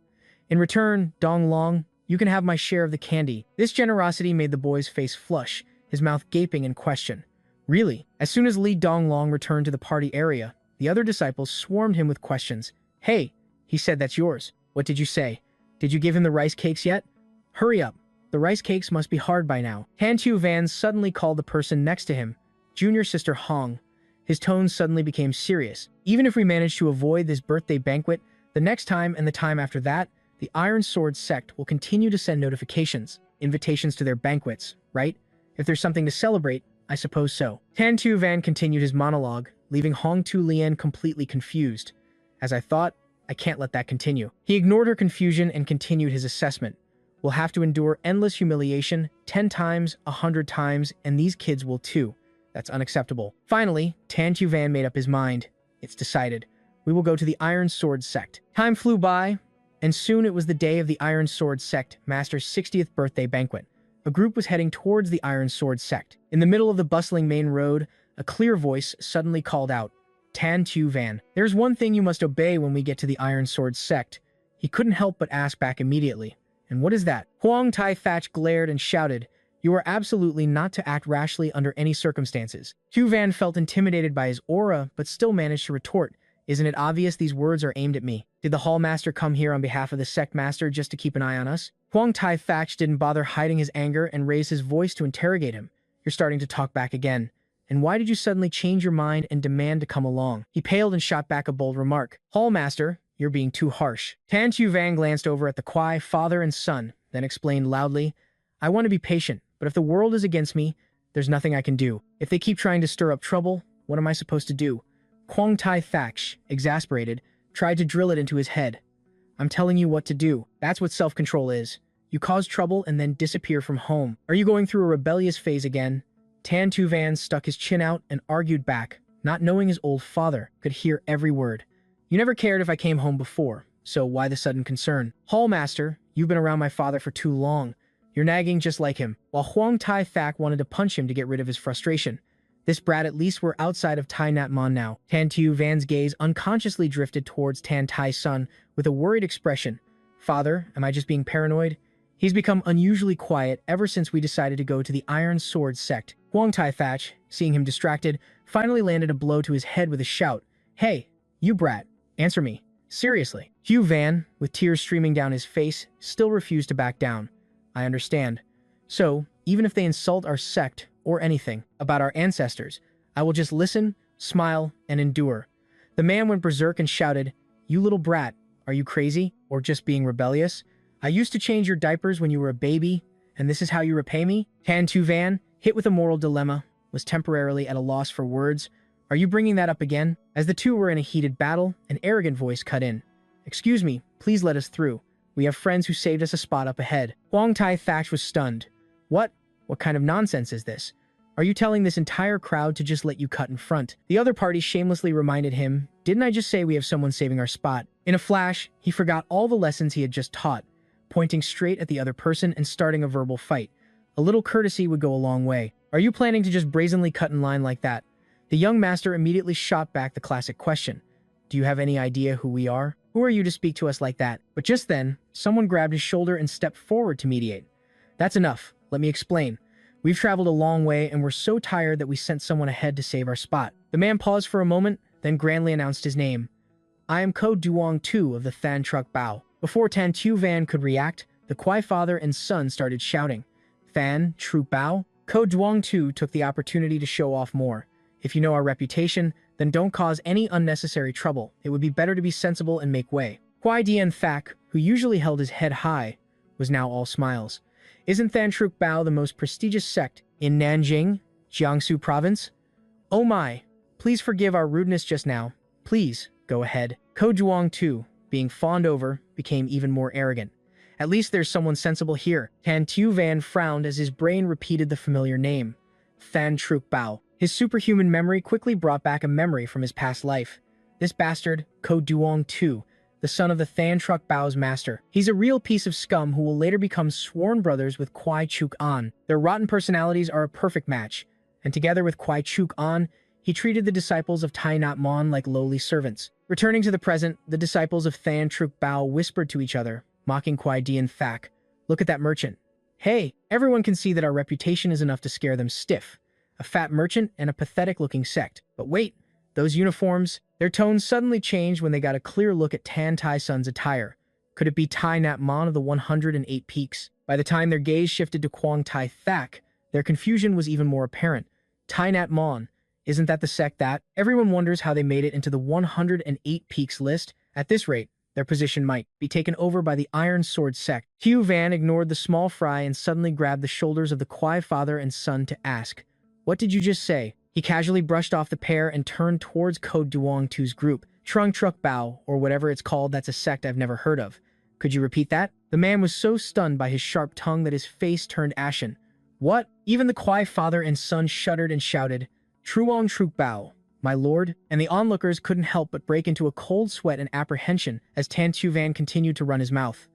In return, Donglong, you can have my share of the candy. This generosity made the boy's face flush, his mouth gaping in question. Really? As soon as Li Donglong returned to the party area, the other disciples swarmed him with questions. Hey, he said that's yours. What did you say? Did you give him the rice cakes yet? Hurry up. The rice cakes must be hard by now. Tan Tu Van suddenly called the person next to him, Junior Sister Hong. His tone suddenly became serious. Even if we manage to avoid this birthday banquet, the next time and the time after that, the Iron Sword sect will continue to send notifications, invitations to their banquets, right? If there's something to celebrate, I suppose so. Tan Tu Van continued his monologue, leaving Hong Tu Lian completely confused. As I thought, I can't let that continue. He ignored her confusion and continued his assessment. We'll have to endure endless humiliation 10 times, 100 times, and these kids will too. That's unacceptable. Finally, Tan Tu Van made up his mind. It's decided. We will go to the Iron Sword sect. Time flew by, and soon it was the day of the Iron Sword sect Master's 60th birthday banquet. A group was heading towards the Iron Sword sect. In the middle of the bustling main road, a clear voice suddenly called out, Tan Tu Van. There's one thing you must obey when we get to the Iron Sword sect. He couldn't help but ask back immediately. And what is that? Huang Tai Thatch glared and shouted, You are absolutely not to act rashly under any circumstances. Tu Van felt intimidated by his aura, but still managed to retort, Isn't it obvious these words are aimed at me? Did the Hall Master come here on behalf of the Sect Master just to keep an eye on us? Huang Tai Thatch didn't bother hiding his anger and raised his voice to interrogate him. You're starting to talk back again. And why did you suddenly change your mind and demand to come along? He paled and shot back a bold remark. Hall Master, you're being too harsh. Tan Tu Van glanced over at the Kwai, father and son, then explained loudly, I want to be patient, but if the world is against me, there's nothing I can do. If they keep trying to stir up trouble, what am I supposed to do? Huang Tai Thatch, exasperated, tried to drill it into his head. I'm telling you what to do. That's what self-control is. You cause trouble and then disappear from home. Are you going through a rebellious phase again? Tan Tu Van stuck his chin out and argued back, not knowing his old father could hear every word. You never cared if I came home before, so why the sudden concern? Hall Master, you've been around my father for too long. You're nagging just like him. While Huang Tai Thatch wanted to punch him to get rid of his frustration. This brat at least were outside of Tai Nat Mon now. Tan Tu Van's gaze unconsciously drifted towards Tan Tai's son with a worried expression. Father, am I just being paranoid? He's become unusually quiet ever since we decided to go to the Iron Sword sect. Huang Tai Thatch, seeing him distracted, finally landed a blow to his head with a shout. Hey, you brat, answer me. Seriously. Hugh Van, with tears streaming down his face, still refused to back down. I understand. So, even if they insult our sect, or anything, about our ancestors, I will just listen, smile, and endure. The man went berserk and shouted, You little brat, are you crazy, or just being rebellious? I used to change your diapers when you were a baby, and this is how you repay me? Tan Tu Van, hit with a moral dilemma, was temporarily at a loss for words. Are you bringing that up again? As the two were in a heated battle, an arrogant voice cut in. Excuse me, please let us through. We have friends who saved us a spot up ahead. Huang Tai Thatch was stunned. What? What kind of nonsense is this? Are you telling this entire crowd to just let you cut in front? The other party shamelessly reminded him, Didn't I just say we have someone saving our spot? In a flash, he forgot all the lessons he had just taught, pointing straight at the other person and starting a verbal fight. A little courtesy would go a long way. Are you planning to just brazenly cut in line like that? The young master immediately shot back the classic question. Do you have any idea who we are? Who are you to speak to us like that? But just then, someone grabbed his shoulder and stepped forward to mediate. That's enough. Let me explain. We've traveled a long way and we're so tired that we sent someone ahead to save our spot. The man paused for a moment, then grandly announced his name. I am Ko Duong Tu of the Than Truck Bao. Before Tan Tu Van could react, the Kwai father and son started shouting. Than Truc Bao? Ko Duong Tu took the opportunity to show off more. If you know our reputation, then don't cause any unnecessary trouble. It would be better to be sensible and make way. Kwai Dian Thak, who usually held his head high, was now all smiles. Isn't Than Truc Bao the most prestigious sect in Nanjing, Jiangsu province? Oh my, please forgive our rudeness just now. Please, go ahead. Ko Duong Tu, being fawned over, became even more arrogant. At least there's someone sensible here. Tan Tu Van frowned as his brain repeated the familiar name. Than Truc Bao. His superhuman memory quickly brought back a memory from his past life. This bastard, Ko Duong Tu, the son of the Than Truc Bao's master. He's a real piece of scum who will later become sworn brothers with Kwai Chuk An. Their rotten personalities are a perfect match, and together with Kwai Chuk An, he treated the disciples of Tai Nat Mon like lowly servants. Returning to the present, the disciples of Than Truc Bao whispered to each other, mocking Kwai Dian Thak. Look at that merchant. Hey, everyone can see that our reputation is enough to scare them stiff. A fat merchant and a pathetic-looking sect. But wait, those uniforms, their tones suddenly changed when they got a clear look at Tan Tai Sun's attire. Could it be Tai Nat Mon of the 108 Peaks? By the time their gaze shifted to Kwang Tai Thak, their confusion was even more apparent. Tai Nat Mon, isn't that the sect that? Everyone wonders how they made it into the 108 Peaks list. At this rate, their position might be taken over by the Iron Sword sect. Hugh Van ignored the small fry and suddenly grabbed the shoulders of the Kwai father and son to ask, What did you just say? He casually brushed off the pair and turned towards Ko Duong Tu's group. Trung Truc Bao, or whatever it's called, that's a sect I've never heard of. Could you repeat that? The man was so stunned by his sharp tongue that his face turned ashen. What? Even the Kwai father and son shuddered and shouted, Truong Truc Bao, my lord, and the onlookers couldn't help but break into a cold sweat and apprehension as Tan Tu Van continued to run his mouth.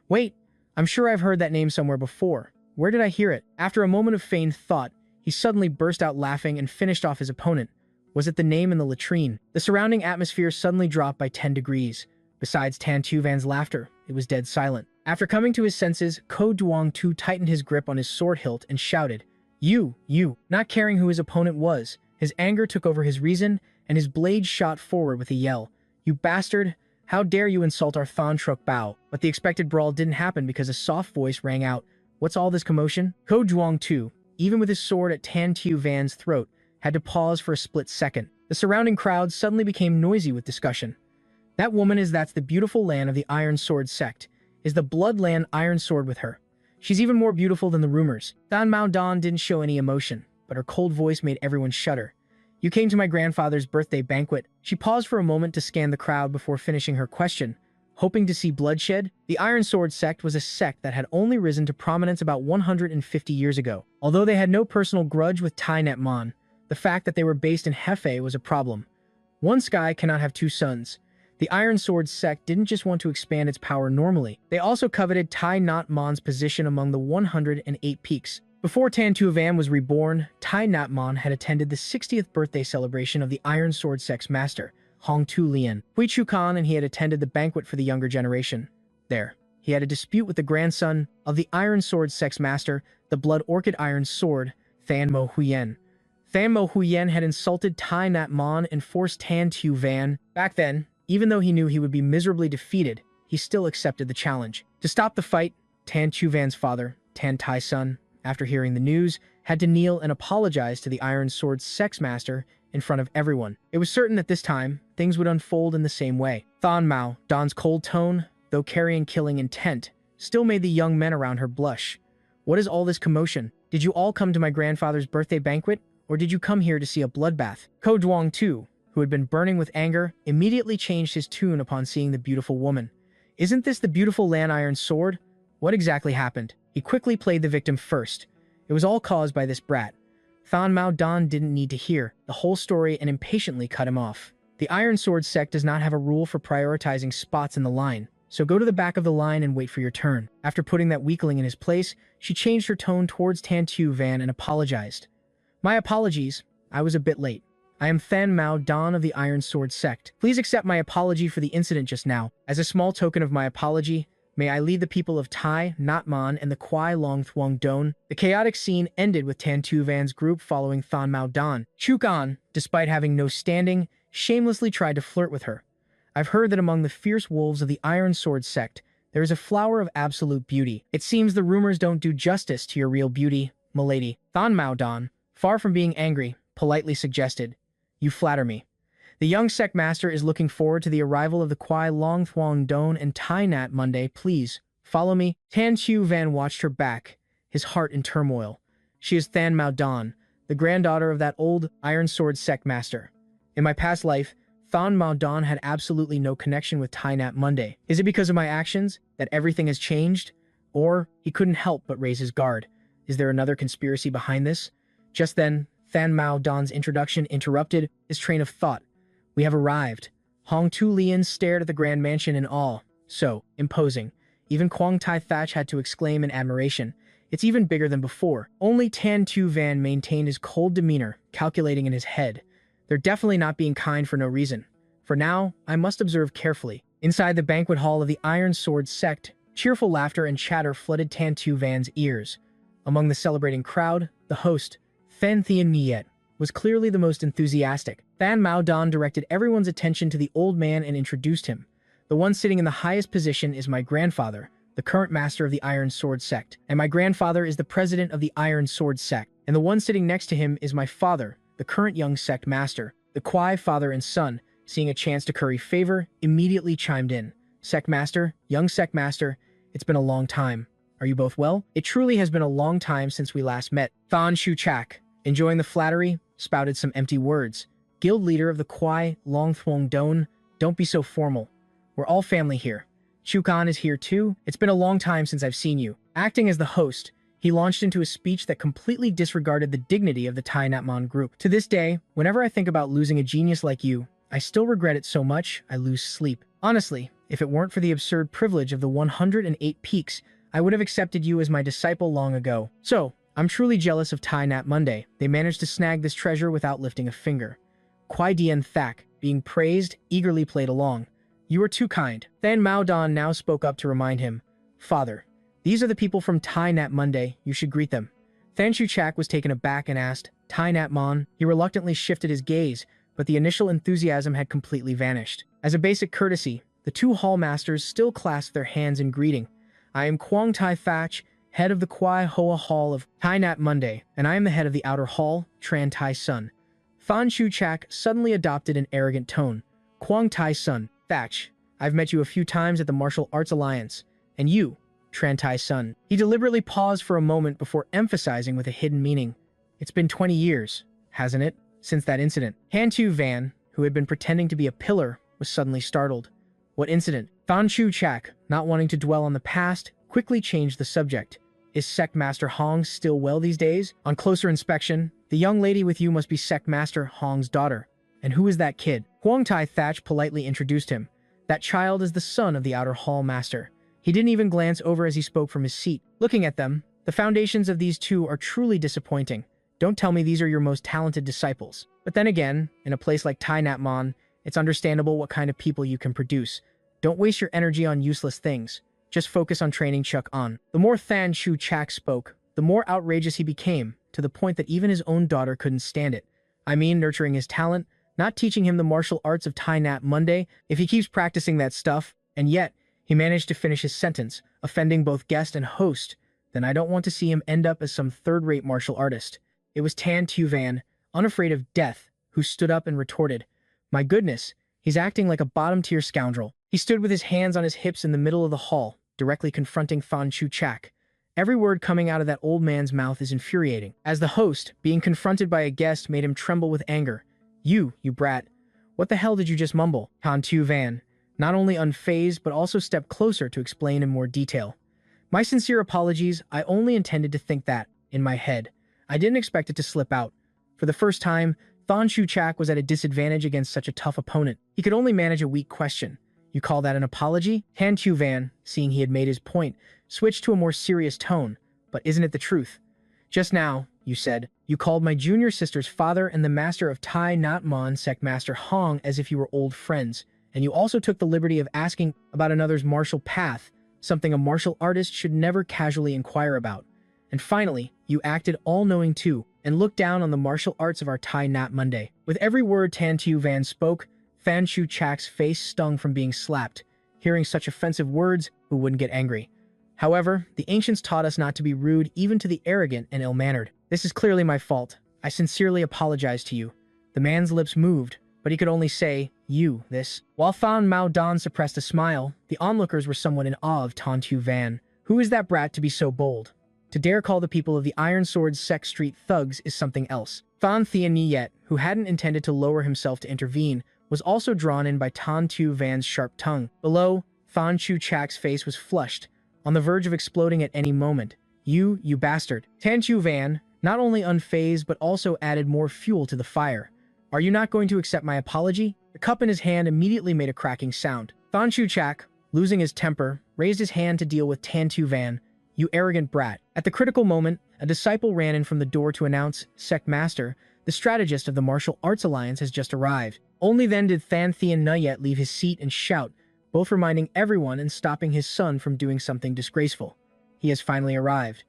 Wait, I'm sure I've heard that name somewhere before. Where did I hear it? After a moment of feigned thought, he suddenly burst out laughing and finished off his opponent. Was it the name in the latrine? The surrounding atmosphere suddenly dropped by 10 degrees. Besides Tan Tu Van's laughter, it was dead silent. After coming to his senses, Ko Duong Tu tightened his grip on his sword hilt and shouted, You! Not caring who his opponent was, his anger took over his reason, and his blade shot forward with a yell. You bastard! How dare you insult our Than Truc Bao? But the expected brawl didn't happen because a soft voice rang out. What's all this commotion? Ko Duong Tu, even with his sword at Tan Tu Van's throat, had to pause for a split second. The surrounding crowd suddenly became noisy with discussion. That woman that's the beautiful Lan of the Iron Sword sect. Is the Blood Lan Iron Sword with her? She's even more beautiful than the rumors. Dan Mao Dan didn't show any emotion, but her cold voice made everyone shudder. You came to my grandfather's birthday banquet. She paused for a moment to scan the crowd before finishing her question. Hoping to see bloodshed? The Iron Sword sect was a sect that had only risen to prominence about 150 years ago. Although they had no personal grudge with Tai Net Mon, the fact that they were based in Hefei was a problem. One sky cannot have two suns. The Iron Sword sect didn't just want to expand its power normally, they also coveted Tai Nat Mon's position among the 108 peaks. Before Tan Tu Van was reborn, Tai Nat Mon had attended the 60th birthday celebration of the Iron Sword sect's master, Hong Tu Lian. Hui Chu Kan and he had attended the banquet for the younger generation. There. he had a dispute with the grandson of the Iron Sword sex master, the Blood Orchid Iron Sword, Than Mo Huyen. Than Mo Huyen had insulted Tai Nat Mon and forced Tan Tu Van. Back then, even though he knew he would be miserably defeated, he still accepted the challenge. To stop the fight, Tan Tu Van's father, Tan Tai Sun, after hearing the news, had to kneel and apologize to the Iron Sword's sex master in front of everyone. It was certain that this time, things would unfold in the same way. Than Mao, Don's cold tone, though carrying killing intent, still made the young men around her blush. What is all this commotion? Did you all come to my grandfather's birthday banquet, or did you come here to see a bloodbath? Ko Duong too, who had been burning with anger, immediately changed his tune upon seeing the beautiful woman. Isn't this the beautiful Lan Iron Sword? What exactly happened? He quickly played the victim first. It was all caused by this brat. Than Mao Don didn't need to hear the whole story and impatiently cut him off. The Iron Sword sect does not have a rule for prioritizing spots in the line, so go to the back of the line and wait for your turn. After putting that weakling in his place, she changed her tone towards Tan Tu Van and apologized. My apologies, I was a bit late. I am Than Mao Don of the Iron Sword sect. Please accept my apology for the incident just now. As a small token of my apology, may I lead the people of Tai, Nat Mon, and the Kwai Long Thuong Don. The chaotic scene ended with Tan Tu Van's group following Than Mao Don. Chu Gan, despite having no standing, shamelessly tried to flirt with her. I've heard that among the fierce wolves of the Iron Sword sect, there is a flower of absolute beauty. It seems the rumors don't do justice to your real beauty, milady. Than Mao Don, far from being angry, politely suggested, you flatter me. The young sect master is looking forward to the arrival of the Kwai Long Thuong Don and Tai Nat Monday. Please, follow me. Tan Tu Van watched her back, his heart in turmoil. She is Than Mao Don, the granddaughter of that old Iron Sword sect master. In my past life, Than Mao Don had absolutely no connection with Tai Nat Monday. Is it because of my actions that everything has changed? Or he couldn't help but raise his guard. Is there another conspiracy behind this? Just then, Than Mao Don's introduction interrupted his train of thought. We have arrived. Hong Tu Lian stared at the grand mansion in awe. So imposing. Even Quang Tai Thatch had to exclaim in admiration. It's even bigger than before. Only Tan Tu Van maintained his cold demeanor, calculating in his head. They're definitely not being kind for no reason. For now, I must observe carefully. Inside the banquet hall of the Iron Sword sect, cheerful laughter and chatter flooded Tan Tu Van's ears. Among the celebrating crowd, the host, Fen Thien Niet, was clearly the most enthusiastic. Than Mao Don directed everyone's attention to the old man and introduced him. The one sitting in the highest position is my grandfather, the current master of the Iron Sword sect, and my grandfather is the president of the Iron Sword sect, and the one sitting next to him is my father, the current young sect master. The Kwai father and son, seeing a chance to curry favor, immediately chimed in. Sect master, young sect master, it's been a long time. Are you both well? It truly has been a long time since we last met. Than Shu Chak, enjoying the flattery, spouted some empty words. Guild leader of the Kwai Long Thuong Don, don't be so formal. We're all family here. Chu Kan is here too. It's been a long time since I've seen you. Acting as the host, he launched into a speech that completely disregarded the dignity of the Tai Nat Mon group. To this day, whenever I think about losing a genius like you, I still regret it so much I lose sleep. Honestly, if it weren't for the absurd privilege of the 108 peaks, I would have accepted you as my disciple long ago. So, I'm truly jealous of Tai Nat Monday. They managed to snag this treasure without lifting a finger. Kwai Dien Thak, being praised, eagerly played along. You are too kind. Than Mao Don now spoke up to remind him. Father, these are the people from Tai Nat Monday. You should greet them. Than Shu Chak was taken aback and asked, Tai Nat Mon? He reluctantly shifted his gaze, but the initial enthusiasm had completely vanished. As a basic courtesy, the two hall masters still clasped their hands in greeting. I am Quang Tai Thatch, head of the Kwai Hoa Hall of Tai Nat Monday, and I am the head of the outer hall, Tran Tai Sun. Than Shu Chak suddenly adopted an arrogant tone. Quang Tai Sun, Thatch, I've met you a few times at the Martial Arts Alliance, and you, Tran Tai Sun. He deliberately paused for a moment before emphasizing with a hidden meaning. It's been 20 years, hasn't it, since that incident? Han Tu Van, who had been pretending to be a pillar, was suddenly startled. What incident? Than Shu Chak, not wanting to dwell on the past, quickly changed the subject. Is Sect Master Hong still well these days? On closer inspection, the young lady with you must be Sect Master Hong's daughter. And who is that kid? Quang Tai Thatch politely introduced him. That child is the son of the outer hall master. He didn't even glance over as he spoke from his seat. Looking at them, the foundations of these two are truly disappointing. Don't tell me these are your most talented disciples. But then again, in a place like Tai Nat Mon, it's understandable what kind of people you can produce. Don't waste your energy on useless things. Just focus on training Chuck on. The more Than Chu Chak spoke, the more outrageous he became, to the point that even his own daughter couldn't stand it. I mean, nurturing his talent, not teaching him the martial arts of Tai Nat Monday. If he keeps practicing that stuff, and yet he managed to finish his sentence, offending both guest and host, then I don't want to see him end up as some third-rate martial artist. It was Tan Tu Van, unafraid of death, who stood up and retorted, "My goodness, he's acting like a bottom-tier scoundrel." He stood with his hands on his hips in the middle of the hall, directly confronting Thon Chu Chak. Every word coming out of that old man's mouth is infuriating. As the host, being confronted by a guest made him tremble with anger. You brat. What the hell did you just mumble?" Tan Tu Van, not only unfazed but also stepped closer to explain in more detail. "My sincere apologies, I only intended to think that, in my head. I didn't expect it to slip out." For the first time, Thon Chu Chak was at a disadvantage against such a tough opponent. He could only manage a weak question. "You call that an apology?" Tan Tu Van, seeing he had made his point, switched to a more serious tone. "But isn't it the truth? Just now, you said, you called my junior sister's father and the master of Tai Nat Mon Sect Master Hong as if you were old friends, and you also took the liberty of asking about another's martial path, something a martial artist should never casually inquire about. And finally, you acted all-knowing too, and looked down on the martial arts of our Tai Nat Monday." With every word Tan Tu Van spoke, Than Chu Chak's face stung from being slapped. Hearing such offensive words, who wouldn't get angry? However, the ancients taught us not to be rude even to the arrogant and ill-mannered. "This is clearly my fault. I sincerely apologize to you." The man's lips moved, but he could only say, "You, this." While Fan Mao Dan suppressed a smile, the onlookers were somewhat in awe of Tan Tu Van. Who is that brat to be so bold? To dare call the people of the Iron Sword Sect street thugs is something else. Fan Thien Niet, who hadn't intended to lower himself to intervene, was also drawn in by Tan Tu Van's sharp tongue. Below, Thon Chu Chak's face was flushed, on the verge of exploding at any moment. You bastard." Tan Tu Van, not only unfazed but also added more fuel to the fire. "Are you not going to accept my apology?" The cup in his hand immediately made a cracking sound. Thon Chu Chak, losing his temper, raised his hand to deal with Tan Tu Van. "You arrogant brat." At the critical moment, a disciple ran in from the door to announce, "Sect Master, the strategist of the Martial Arts Alliance has just arrived." Only then did Than Thien Nuyet leave his seat and shout, both reminding everyone and stopping his son from doing something disgraceful. "He has finally arrived.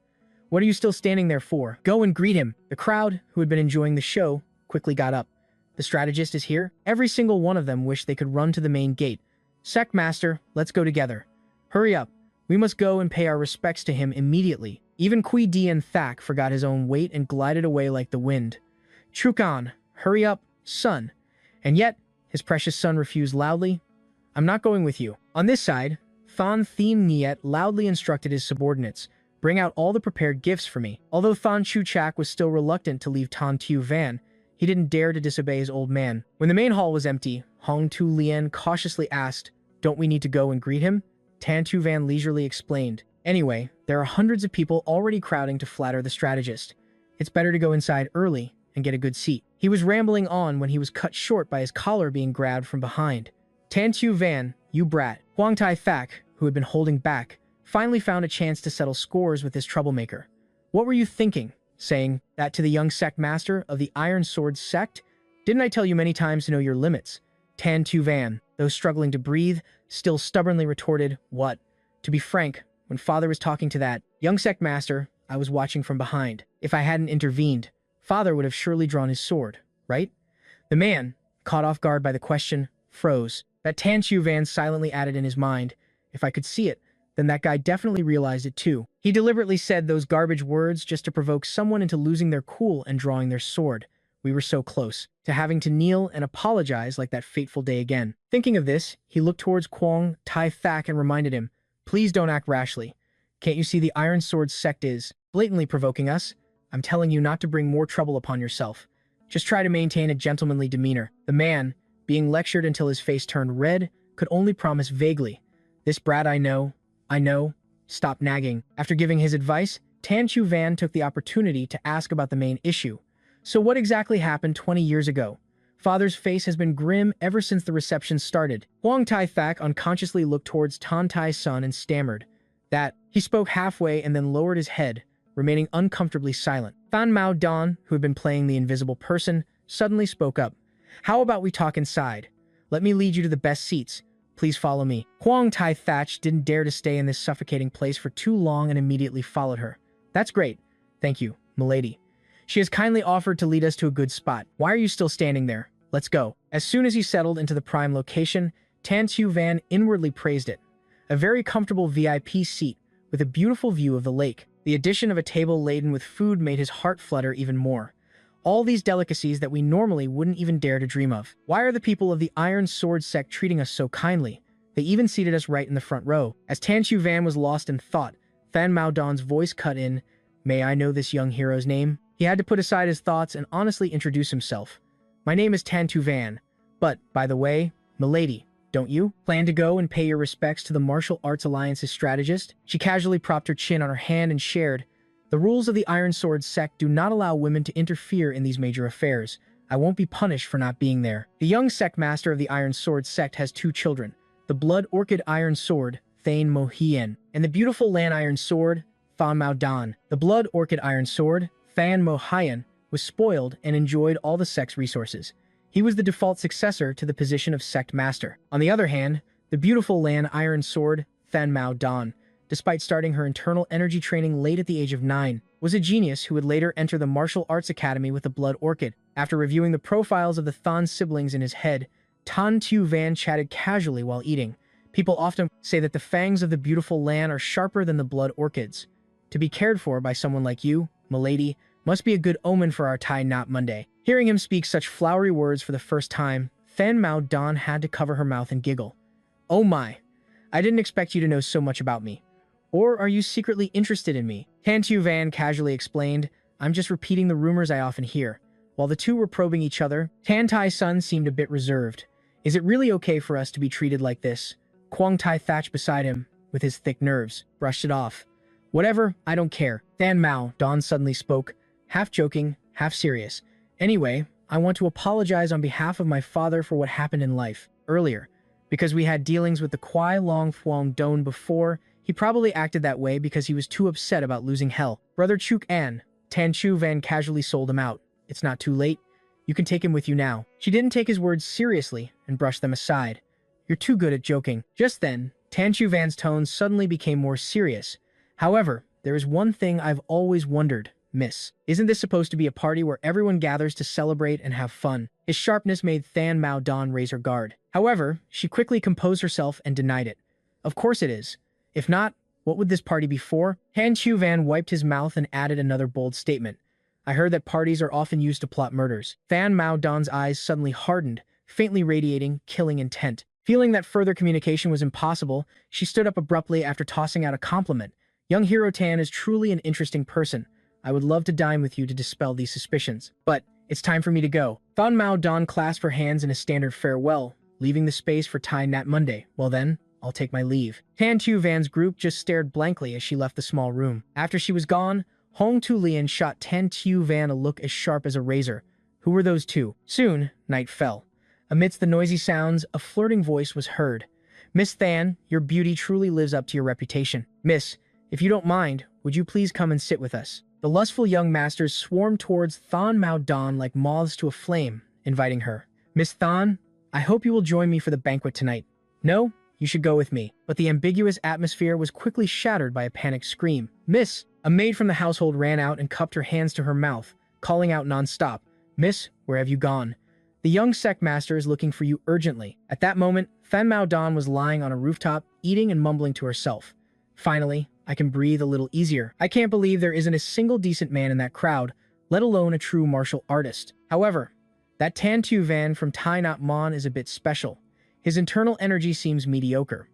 What are you still standing there for? Go and greet him." The crowd, who had been enjoying the show, quickly got up. "The strategist is here?" Every single one of them wished they could run to the main gate. "Sect Master, let's go together. Hurry up. We must go and pay our respects to him immediately." Even Kui Dien Thak forgot his own weight and glided away like the wind. "Trukan, hurry up, son." And yet, his precious son refused loudly. "I'm not going with you." On this side, Thon Thien Niet loudly instructed his subordinates, "Bring out all the prepared gifts for me." Although Thon Chu Chak was still reluctant to leave Tan Tu Van, he didn't dare to disobey his old man. When the main hall was empty, Hong Tu Lien cautiously asked, "Don't we need to go and greet him?" Tan Tu Van leisurely explained, "Anyway, there are hundreds of people already crowding to flatter the strategist. It's better to go inside early and get a good seat." He was rambling on when he was cut short by his collar being grabbed from behind. "Tan Tu Van, you brat." Huang Tai Thak, who had been holding back, finally found a chance to settle scores with his troublemaker. "What were you thinking, saying that to the young sect master of the Iron Sword Sect? Didn't I tell you many times to know your limits?" Tan Tu Van, though struggling to breathe, still stubbornly retorted, "What? To be frank, when father was talking to that young sect master, I was watching from behind. If I hadn't intervened, father would have surely drawn his sword, right?" The man, caught off guard by the question, froze. That Tan Tu Van silently added in his mind, "If I could see it, then that guy definitely realized it too." He deliberately said those garbage words just to provoke someone into losing their cool and drawing their sword. We were so close to having to kneel and apologize like that fateful day again. Thinking of this, he looked towards Kwong Tai Thak and reminded him, "Please don't act rashly. Can't you see the Iron Sword Sect is blatantly provoking us? I'm telling you not to bring more trouble upon yourself. Just try to maintain a gentlemanly demeanor." The man, being lectured until his face turned red, could only promise vaguely, "This brat I know. Stop nagging." After giving his advice, Tan Chu Van took the opportunity to ask about the main issue. "So what exactly happened 20 years ago?" Father's face has been grim ever since the reception started. Huang Tai Thak unconsciously looked towards Tan Tai's son and stammered. "That." He spoke halfway and then lowered his head, remaining uncomfortably silent. Fan Mao Dan, who had been playing the invisible person, suddenly spoke up. "How about we talk inside? Let me lead you to the best seats. Please follow me. Huang Tai Thatch didn't dare to stay in this suffocating place for too long and immediately followed her. That's great. Thank you, milady. She has kindly offered to lead us to a good spot. Why are you still standing there? Let's go. As soon as he settled into the prime location, Tan Tu Van inwardly praised it. A very comfortable VIP seat with a beautiful view of the lake. The addition of a table laden with food made his heart flutter even more. All these delicacies that we normally wouldn't even dare to dream of. Why are the people of the Iron Sword sect treating us so kindly? They even seated us right in the front row. As Tan Tu Van was lost in thought, Fan Mao Don's voice cut in, "May I know this young hero's name?" He had to put aside his thoughts and honestly introduce himself. "My name is Tan Tu Van, but, by the way, milady, don't you plan to go and pay your respects to the Martial Arts Alliance's strategist?" She casually propped her chin on her hand and shared, "The rules of the Iron Sword sect do not allow women to interfere in these major affairs. I won't be punished for not being there." The young sect master of the Iron Sword sect has two children, the Blood Orchid Iron Sword, Thane Mo Hien, and the beautiful Lan Iron Sword, Fan Mao Dan. The Blood Orchid Iron Sword, Fan Mo Hien, was spoiled and enjoyed all the sect's resources. He was the default successor to the position of sect master. On the other hand, the beautiful Lan Iron Sword, Fan Mao Dan, despite starting her internal energy training late at the age of 9, was a genius who would later enter the Martial Arts Academy with the Blood Orchid. After reviewing the profiles of the Than siblings in his head, Tan Tu Van chatted casually while eating. People often say that the fangs of the beautiful Lan are sharper than the Blood Orchids. To be cared for by someone like you, milady, must be a good omen for our Tai Not Monday. Hearing him speak such flowery words for the first time, Fan Mao Dan had to cover her mouth and giggle. "Oh my, I didn't expect you to know so much about me. Or are you secretly interested in me?" Tan Tu Van casually explained, "I'm just repeating the rumors I often hear." While the two were probing each other, Tan Tai Sun seemed a bit reserved. "Is it really okay for us to be treated like this?" Huang Tai Thatch beside him, with his thick nerves, brushed it off. "Whatever, I don't care." Fan Mao Dan suddenly spoke, half joking, half serious. "Anyway, I want to apologize on behalf of my father for what happened in life earlier. Because we had dealings with the Kwai Long Thuong Don before, he probably acted that way because he was too upset about losing Hell. Brother Chuk An, Tan Tu Van casually sold him out. It's not too late. You can take him with you now." She didn't take his words seriously and brushed them aside. "You're too good at joking." Just then, Tan Tu Van's tone suddenly became more serious. "However, there is one thing I've always wondered, miss. Isn't this supposed to be a party where everyone gathers to celebrate and have fun?" His sharpness made Fan Mao Dan raise her guard. However, she quickly composed herself and denied it. "Of course it is. If not, what would this party be for?" Tan Tu Van wiped his mouth and added another bold statement. "I heard that parties are often used to plot murders." Fan Mao Dan's eyes suddenly hardened, faintly radiating killing intent. Feeling that further communication was impossible, she stood up abruptly after tossing out a compliment. "Young Hero Tan is truly an interesting person. I would love to dine with you to dispel these suspicions. But it's time for me to go." Fan Mao Dan clasped her hands in a standard farewell, leaving the space for Tai Nat Monday. "Well then, I'll take my leave." Tan Tu Van's group just stared blankly as she left the small room. After she was gone, Hong Tu Lian shot Tan Tu Van a look as sharp as a razor. Who were those two? Soon, night fell. Amidst the noisy sounds, a flirting voice was heard. "Miss Than, your beauty truly lives up to your reputation. Miss, if you don't mind, would you please come and sit with us?" The lustful young masters swarmed towards Than Mao Dan like moths to a flame, inviting her. "Miss Than, I hope you will join me for the banquet tonight." "No, you should go with me." But the ambiguous atmosphere was quickly shattered by a panicked scream. "Miss!" A maid from the household ran out and cupped her hands to her mouth, calling out non-stop, "Miss, where have you gone? The young sect master is looking for you urgently." At that moment, Fan Mao Dan was lying on a rooftop, eating and mumbling to herself. "Finally, I can breathe a little easier. I can't believe there isn't a single decent man in that crowd, let alone a true martial artist." However, that Tan Tu Van from Tai Not Mon is a bit special. His internal energy seems mediocre.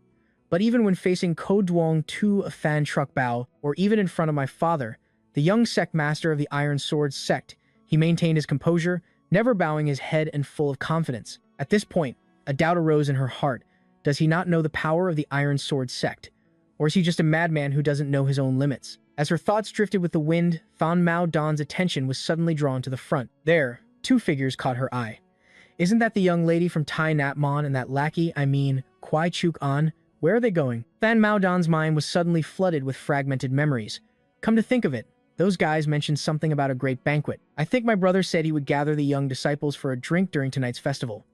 But even when facing Ko Duong Tu of Fan Truck Bao, or even in front of my father, the young sect master of the Iron Sword sect, he maintained his composure, never bowing his head and full of confidence. At this point, a doubt arose in her heart. Does he not know the power of the Iron Sword sect? Or is he just a madman who doesn't know his own limits? As her thoughts drifted with the wind, Fan Mao Dan's attention was suddenly drawn to the front. There, two figures caught her eye. Isn't that the young lady from Tai Nat Mon and that lackey, Kwai Chuk An? Where are they going? Fan Mao Dan's mind was suddenly flooded with fragmented memories. Come to think of it, those guys mentioned something about a great banquet. I think my brother said he would gather the young disciples for a drink during tonight's festival.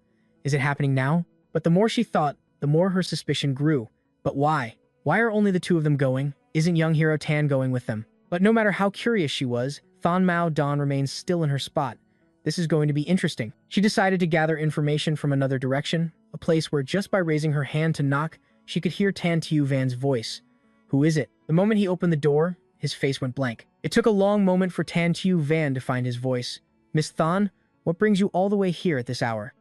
Is it happening now? But the more she thought, the more her suspicion grew. But why? Why are only the two of them going? Isn't young hero Tan going with them? But no matter how curious she was, Thon Mao Dawn remains still in her spot. This is going to be interesting. She decided to gather information from another direction, a place where just by raising her hand to knock, she could hear Tan Tiu Van's voice. Who is it? The moment he opened the door, his face went blank. It took a long moment for Tan Tiu Van to find his voice. Miss Thon, what brings you all the way here at this hour?